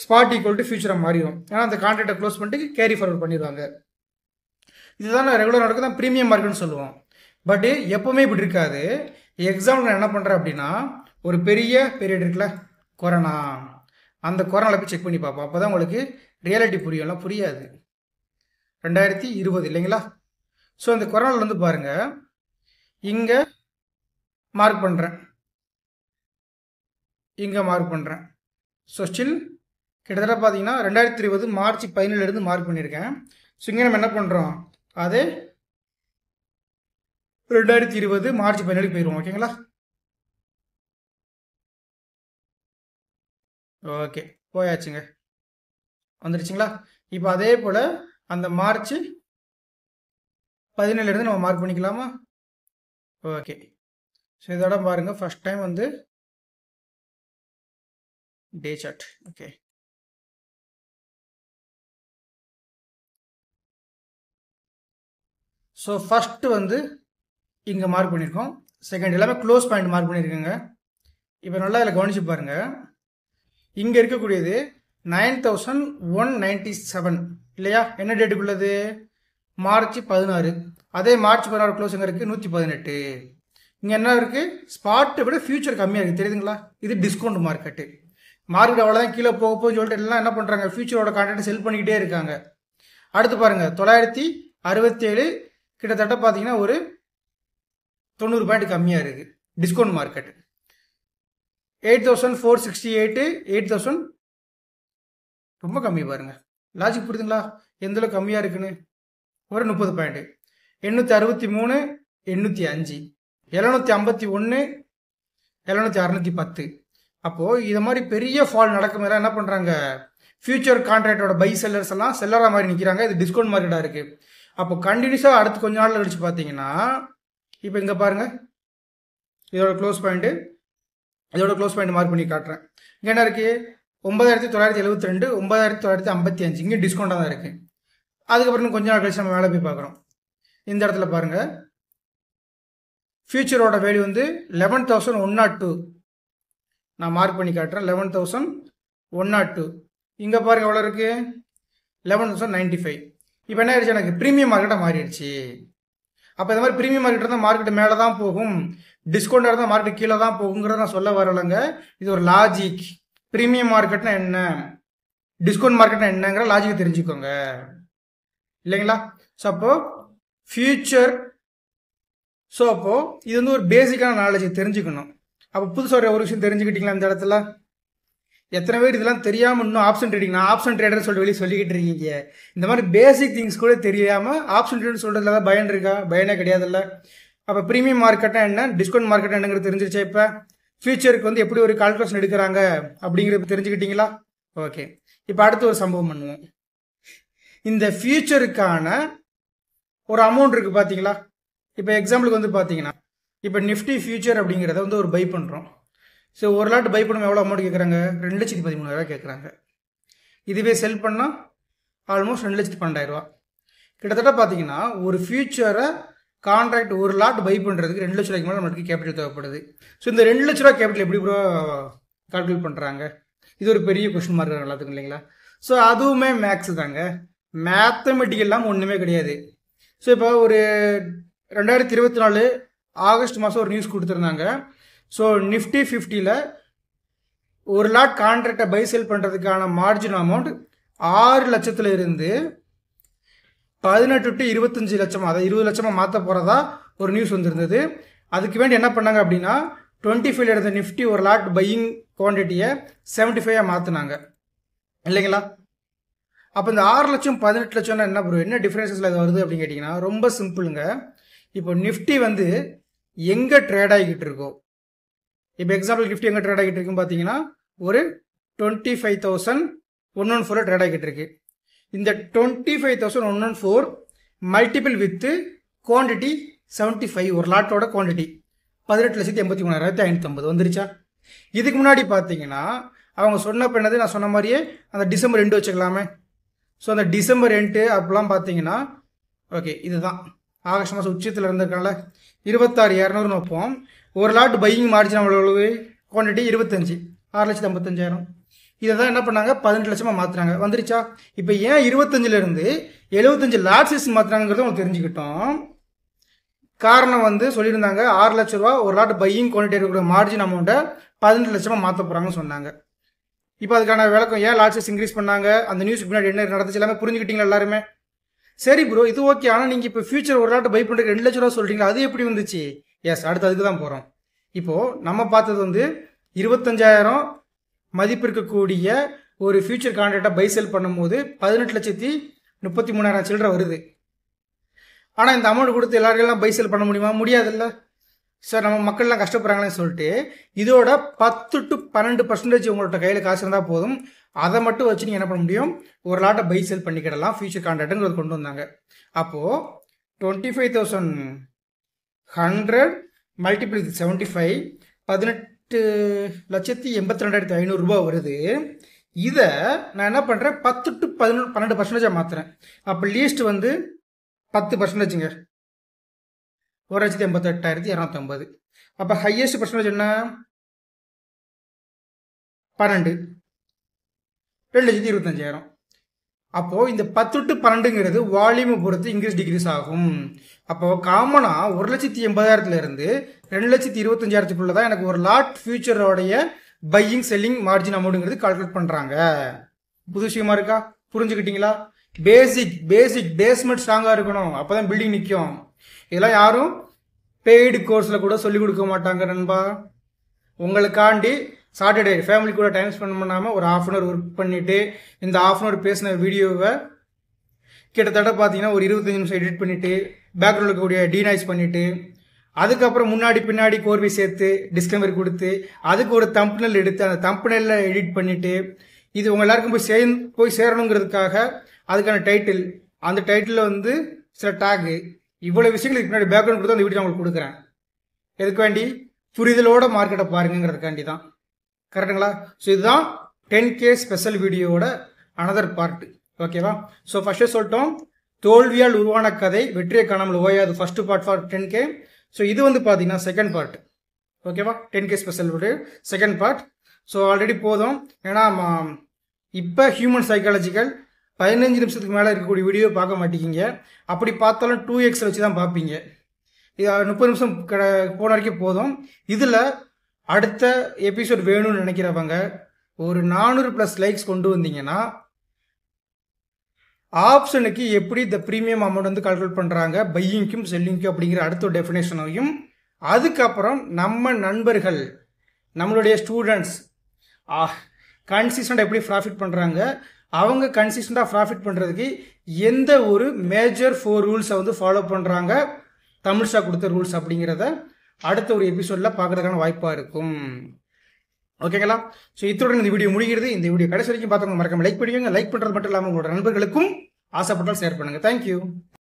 ஸ்பாட் ஈக்குவல் டு ஃபியூச்சராக மாறிடும். ஏன்னா அந்த கான்ட்ராக்டை க்ளோஸ் பண்ணிட்டு கேரி ஃபார்வர்ட் பண்ணிடுவாங்க. இதுதான் ரெகுலர் நடக்குது தான் ப்ரீமியம் மார்க்கெட்னு சொல்லுவோம். பட் எப்போவுமே இப்படி இருக்காது. எக்ஸாம்பிள் நான் என்ன பண்ணுறேன் அப்படின்னா, ஒரு பெரிய பீரியட் இருக்குல்ல கொரோனா, அந்த கொரோனாவில் போய் செக் பண்ணி பார்ப்போம். அப்போ தான் உங்களுக்கு ரியாலிட்டி புரியும், எல்லாம் புரியாது. 2020 இல்லைங்களா? ஸோ இந்த கொரோனாவில் வந்து பாருங்கள், இங்கே மார்க் பண்ணுறேன், இங்கே மார்க் பண்ணுறேன். ஸோ ஸ்டில் கிட்டத்தட்ட பார்த்தீங்கன்னா 2020 மார்ச் 17 மார்க் பண்ணியிருக்கேன். ஸோ இங்கே நம்ம என்ன பண்ணுறோம், அதே 2020 மார்ச் 17 போயிடுவோம். ஓகேங்களா? ஓகே, போயாச்சுங்க, வந்துடுச்சுங்களா? இப்போ அதே போல் அந்த மார்ச் 17 நம்ம மார்க் பண்ணிக்கலாமா? ஓகே. ஸோ இதோட பாருங்கள், ஃபஸ்ட் டைம் வந்து day chart. Okay, so first வந்து இங்கே மார்க் பண்ணியிருக்கோம், செகண்ட் எல்லாமே க்ளோஸ் பாயிண்ட் மார்க் பண்ணியிருக்கேங்க. இப்போ நல்லா இதில் கவனிச்சு பாருங்கள், இங்கே இருக்கக்கூடியது 9197 இல்லையா? என்ன டேட்டுக்குள்ளது? மார்ச் 16. அதே மார்ச் 16 க்ளோஸ் எங்கே இருக்குது? 118. இங்கே என்ன இருக்குது? ஸ்பாட்டை விட ஃபியூச்சர் கம்மியாக இருக்குது, தெரியுதுங்களா? இது டிஸ்கவுண்ட் மார்க்கெட்டு. மார்க்கெட் அவ்வளோதான் கீழே போக போய் சொல்லிட்டு எல்லாம் என்ன பண்ணுறாங்க, ஃபியூச்சரோட கான்ட்ராக்ட் செல் பண்ணிக்கிட்டே இருக்காங்க. அடுத்து பாருங்கள், 967 கிட்டத்தட்ட பார்த்தீங்கன்னா ஒரு 90 பாயிண்ட் கம்மியாக இருக்குது டிஸ்கவுண்ட் மார்க்கெட். 8468 8000 ரொம்ப கம்மி பாருங்கள். லாஜிக் புரியுதுங்களா எந்தளவு கம்மியாக இருக்குன்னு? ஒரு 30 பாயிண்ட். 863 805 751 7610. அப்போது இது மாதிரி பெரிய ஃபால் நடக்கும் போது என்ன பண்ணுறாங்க, ஃபியூச்சர் கான்ட்ராக்டோட பை செல்லர்ஸ் எல்லாம் செல்லராக மாதிரி நிற்கிறாங்க. இது டிஸ்கவுண்ட் மார்க்கெட்டாக இருக்குது. அப்போ கண்டினியூஸாக அடுத்து கொஞ்ச நாள் கழிச்சு பார்த்தீங்கன்னா, இப்போ இங்கே பாருங்கள், இதோட க்ளோஸ் பாயிண்ட்டு, இதோட க்ளோஸ் பாயிண்ட் மார்க் பண்ணி காட்டுறேன். இங்கே என்ன இருக்குது? 9972 9955. இங்கே டிஸ்கவுண்டாக தான் இருக்குது. அதுக்கப்புறம் கொஞ்ச நாள் கழிச்சு நம்ம மேலே போய் பார்க்குறோம். இந்த இடத்துல பாருங்கள், ஃபியூச்சரோட வேல்யூ வந்து 11,102. நான் மார்க் பண்ணி காட்டுறேன், 11,102. இங்கே பாருங்கள் எவ்வளோ இருக்குது? 11,095. இப்போ என்ன ஆயிடுச்சு, எனக்கு ப்ரீமியம் மார்க்கெட்டாக மாறிடுச்சு. அப்போ இந்த மாதிரி ப்ரீமியம் மார்க்கெட் இருந்தால் மார்க்கெட் மேலே தான் போகும், டிஸ்கவுண்டாக இருந்தால் மார்க்கெட் கீழே தான் போகுங்கிறத நான் சொல்ல வரலைங்க. இது ஒரு லாஜிக். ப்ரீமியம் மார்க்கெட்னா என்ன, டிஸ்கவுண்ட் மார்க்கெட்னா என்னங்கிற லாஜிக் தெரிஞ்சுக்கோங்க, இல்லைங்களா? ஸோ அப்போது ஃபியூச்சர், ஸோ அப்போது இது வந்து ஒரு பேசிக்கான நாலேஜ் தெரிஞ்சுக்கணும். அப்போ புதுசாக ஒரு விஷயம் தெரிஞ்சுக்கிட்டீங்களா இந்த இடத்துல? எத்தனை பேர் இதெல்லாம் தெரியாமல் இன்னும் ஆப்ஷன் ட்ரேடிங், நான் ஆப்ஷன் ட்ரேடர் சொல்லிக்கிட்டு இருக்கீங்க. இந்த மாதிரி பேசிக் திங்ஸ் கூட தெரியாமல் ஆப்ஷன் ட்ரேடர் சொல்கிறதுல தான் பயன் இருக்கா? பயனே கிடையாதுல்ல. அப்போ ப்ரீமியம் மார்க்கெட்டா என்ன, டிஸ்கவுண்ட் மார்க்கெட் என்னங்கிறது தெரிஞ்சிருச்சா? இப்போ ஃபியூச்சருக்கு வந்து எப்படி ஒரு கால்குலேஷன் எடுக்கிறாங்க அப்படிங்கிறத தெரிஞ்சுக்கிட்டீங்களா? ஓகே, இப்போ அடுத்து ஒரு சம்பவம் பண்ணுவோம். இந்த ஃபியூச்சருக்கான ஒரு அமௌண்ட் இருக்குது பார்த்தீங்களா? இப்போ எக்ஸாம்பிளுக்கு வந்து பார்த்தீங்கன்னா, இப்போ நிஃப்டி ஃபியூச்சர் அப்படிங்கிறத வந்து ஒரு பை பண்ணுறோம். ஸோ ஒரு லாட் பை பண்ணும் எவ்வளோ அமௌண்ட் கேட்குறாங்க? 2,13,000 கேட்குறாங்க. இதுவே செல் பண்ணால் ஆல்மோஸ்ட் 2,12,000. கிட்டத்தட்ட பார்த்தீங்கன்னா ஒரு ஃபியூச்சரை கான்ட்ராக்ட் ஒரு லாட் பை பண்ணுறதுக்கு 2 லட்ச ரூபாய்க்கு மேலே நம்மளுக்கு கேபிட்டல் தேவைப்படுது. ஸோ இந்த 2 லட்ச ரூபா கேபிட்டல் எப்படி ப்ரோ கால்குலேட் பண்ணுறாங்க? இது ஒரு பெரிய கொஸ்டின் மார்க் எல்லாத்துக்கும், இல்லைங்களா? ஸோ அதுவுமே மேக்ஸ் தாங்க, மேத்தமெட்டிக்கெல்லாம் ஒன்றுமே கிடையாது. ஸோ இப்போ ஒரு 2024 ஆகஸ்ட் மாதம் ஒரு நியூஸ் கொடுத்துருந்தாங்க. ஸோ நிஃப்டி 50ல் ஒரு லாட் கான்ட்ராக்டை பை செல் பண்ணுறதுக்கான மார்ஜின் அமௌண்ட் 6 லட்சத்தில் இருந்து 18 to 25 லட்சம், அதை 20 லட்சமாக மாற்ற போகிறதா ஒரு நியூஸ் வந்திருந்தது. அதுக்கு வேண்டி என்ன பண்ணாங்க அப்படின்னா, 25 இருந்த நிஃப்டி ஒரு லாட் பையிங் குவான்டிட்டியை 75 மாற்றினாங்க, இல்லைங்களா? அப்போ இந்த 6 லட்சம் 18 லட்சம்னா என்ன ப்ரோ, என்ன டிஃப்ரென்சஸில் இது வருது அப்படின்னு கேட்டிங்கன்னா, ரொம்ப சிம்பிளுங்க. இப்போ நிஃப்டி வந்து எங்கே ட்ரேட் ஆகிக்கிட்டு இருக்கோ, இப்போ எக்ஸாம்பிள் நிஃப்டி எங்கே ட்ரேட் ஆகிட்டு இருக்குன்னு பார்த்தீங்கன்னா ஒரு 25,114 ட்ரேட் ஆகிட்டு இருக்கு. இந்த 25,114 மல்டிபிள் வித்து குவான்டிட்டி 75, ஒரு லாட்டோட குவான்டிட்டி 18,83,550 வந்துருச்சா? இதுக்கு முன்னாடி பார்த்தீங்கன்னா அவங்க சொன்னப்ப என்னது, நான் சொன்ன மாதிரியே அந்த டிசம்பர் 2 வச்சுக்கலாமே. ஸோ அந்த டிசம்பர் 2 அப்பெல்லாம் பார்த்தீங்கன்னா ஓகே இதுதான் ஆகஸ்ட் மாதம் உச்சத்தில் இருந்திருக்காங்கள 26,200 வைப்போம். ஒரு லாட் பையிங் மார்ஜின் அவ்வளவு குவான்டிட்டி 25 6,55,000. இதை தான் என்ன பண்ணாங்க 18 லட்சமாக மாற்றுறாங்க. வந்துருச்சா? இப்போ ஏன் 25லேருந்து 75 லாட் சைஸ் மாற்றுறாங்கிறத உங்களுக்கு தெரிஞ்சுக்கிட்டோம். காரணம் வந்து சொல்லியிருந்தாங்க 6 லட்ச ரூபா ஒரு லாட் பையிங் குவான்டிட்டி இருக்கிற மார்ஜின் அமௌண்ட்டை 18 லட்சமாக மாற்ற போகிறாங்கன்னு சொன்னாங்க. இப்போ அதுக்கான விளக்கம் ஏன் லாட் சைஸ் இன்க்ரீஸ் பண்ணாங்க, அந்த நியூஸ்க்கு முன்னாடி என்ன நடந்துச்சு எல்லாமே புரிஞ்சுக்கிட்டீங்களா எல்லாருமே? சரி ப்ரோ இது ஓகே. ஆனால் நீங்கள் இப்போ ஃபியூச்சர் ஒரு லாட் பை பண்ணுறதுக்கு 2 லட்ச ரூபா சொல்கிறீங்களா, அது எப்படி வந்துச்சு? எஸ், அடுத்து அதுக்கு தான் போகிறோம். இப்போது நம்ம பார்த்தது வந்து 25,000 மதிப்பு இருக்கக்கூடிய ஒரு ஃபியூச்சர் கான்ட்ராக்டை பை செல் பண்ணும்போது 18,33,000 சில்லரை வருது. ஆனால் இந்த அமௌண்ட் கொடுத்து எல்லாரையும் பை செல் பண்ண முடியுமா? முடியாதுல்ல சார். நம்ம மக்கள்லாம் கஷ்டப்படுறாங்களேன்னு சொல்லிட்டு இதோட 10 to 12% உங்களோட கையில் காசு இருந்தால் போதும். அதை மட்டும் வச்சு நீங்கள் என்ன பண்ண முடியும், ஒரு லாட்டை பை செல் பண்ணிக்கிடலாம் ஃபியூச்சர் கான்ட்ராக்டுங்கிறது கொண்டு வந்தாங்க. அப்போது 25,100 மல்டிபிள் 75 18,82,500 ரூபா வருது. இதை நான் என்ன பண்ணுறேன் 10 to 12% மாற்றுறேன். அப்போ லீஸ்ட் வந்து 10%ங்க 1,88,250. அப்போ ஹையஸ்ட் பர்சன்டேஜ் என்ன 12 2,25,000. அப்போது இந்த 10 to 12ங்கிறது வால்யூமை பொறுத்து இன்க்ரீஸ் டிக்ரீஸ் ஆகும். அப்போது காமனாக 1,80,000 2,25,000 தான் எனக்கு ஒரு லாட் ஃபியூச்சரோடைய பையிங் செல்லிங் மார்ஜின் அமௌண்ட்டுங்கிறது கால்குலேட் பண்ணுறாங்க. புது விஷயமா இருக்கா? புரிஞ்சுக்கிட்டீங்களா? பேஸ்மெண்ட் ஸ்ட்ராங்காக இருக்கணும், அப்போ தான் பில்டிங் நிற்கும். இதெல்லாம் யாரும் பெய்டு கோர்ஸில் கூட சொல்லிக் கொடுக்க மாட்டாங்க நண்பா. உங்களுக்காண்டி சாட்டர்டே ஃபேமிலி கூட டைம் ஸ்பெண்ட் பண்ணாமல் ஒரு 1/2 hour ஒர்க் பண்ணிவிட்டு இந்த 1/2 hour பேசின வீடியோவை கிட்டத்தட்ட பார்த்தீங்கன்னா ஒரு 25 நிமிஷம் எடிட் பண்ணிவிட்டு பேக்ரவுண்டில் இருக்கக்கூடிய டீநாய்ஸ் பண்ணிவிட்டு அதுக்கப்புறம் முன்னாடி பின்னாடி கோர்வை சேர்த்து டிஸ்க்ளைமர் கொடுத்து அதுக்கு ஒரு தம்ப்னெல் எடுத்து அந்த தம்ப்னெல்ல எடிட் பண்ணிவிட்டு இது உங்கள் எல்லாருக்கும் போய் சேரணுங்கிறதுக்காக அதுக்கான டைட்டில், அந்த டைட்டிலில் வந்து சில டேகு, இவ்வளோ விஷயங்களுக்கு முன்னாடி பேக்ரவுண்ட் கொடுத்து அந்த வீடியோ நான் உங்களுக்கு கொடுக்குறேன். எதுக்கு வேண்டி? புரிதலோட மார்க்கெட்டை பாருங்கிறதுக்காண்டி தான். கரெக்டுங்களா? ஸோ இதுதான் 10K ஸ்பெஷல் வீடியோவோட அனதர் பார்ட். ஓகேவா? ஸோ ஃபர்ஸ்டே சொல்லிட்டோம், தோல்வியால் உருவான கதை வெற்றியை காணாமல் ஓயாது first part for 10K. So இது வந்து பார்த்தீங்கன்னா செகண்ட் பார்ட். ஓகேவா? 10K special video second part. So already போதும். ஏன்னா இப்போ ஹியூமன் சைக்காலஜிக்கல் 15 நிமிஷத்துக்கு மேலே இருக்கக்கூடிய வீடியோ பார்க்க மாட்டேங்கிங்க. அப்படி பார்த்தாலும் 2x வச்சு தான் பார்ப்பீங்க. இது 30 நிமிஷம் போன வரைக்கும் போதும். இதில் அடுத்த எபிசோட் வேணும்னு நினைக்கிறவங்க ஒரு 400+ லைக்ஸ் கொண்டு வந்தீங்கன்னா ஆப்ஷனுக்கு எப்படி இந்த ப்ரீமியம் அமௌண்ட் வந்து கால்குலேட் பண்ணுறாங்க பையிங்க்கும் செல்லிங்க்கும் அப்படிங்கிற அடுத்த டெஃபினேஷனையும், அதுக்கப்புறம் நம்ம நண்பர்கள் நம்மளுடைய ஸ்டூடெண்ட்ஸ் கன்சிஸ்டண்டாக எப்படி ப்ராஃபிட் பண்ணுறாங்க, அவங்க கன்சிஸ்டண்டாக ப்ராஃபிட் பண்ணுறதுக்கு எந்த ஒரு மேஜர் 4 ரூல்ஸை வந்து ஃபாலோ பண்ணுறாங்க, தமிழ்ஷா கொடுத்த ரூல்ஸ் அப்படிங்கிறத அடுத்த ஒரு எபிசோடில் பார்க்குறதுக்கான வாய்ப்பாக இருக்கும். ஓகேங்களா? ஸோ இத்துடன் இந்த வீடியோ முடிகிறது. இந்த வீடியோ கடைசி வரைக்கும் பார்த்தவங்க மறக்காம லைக் பண்ணுவீங்க. லைக் பண்ணுறது மட்டும் இல்லாமல் உங்களோட நண்பர்களுக்கும் ஆசைப்பட்டால் ஷேர் பண்ணுங்கள். தேங்க்யூ.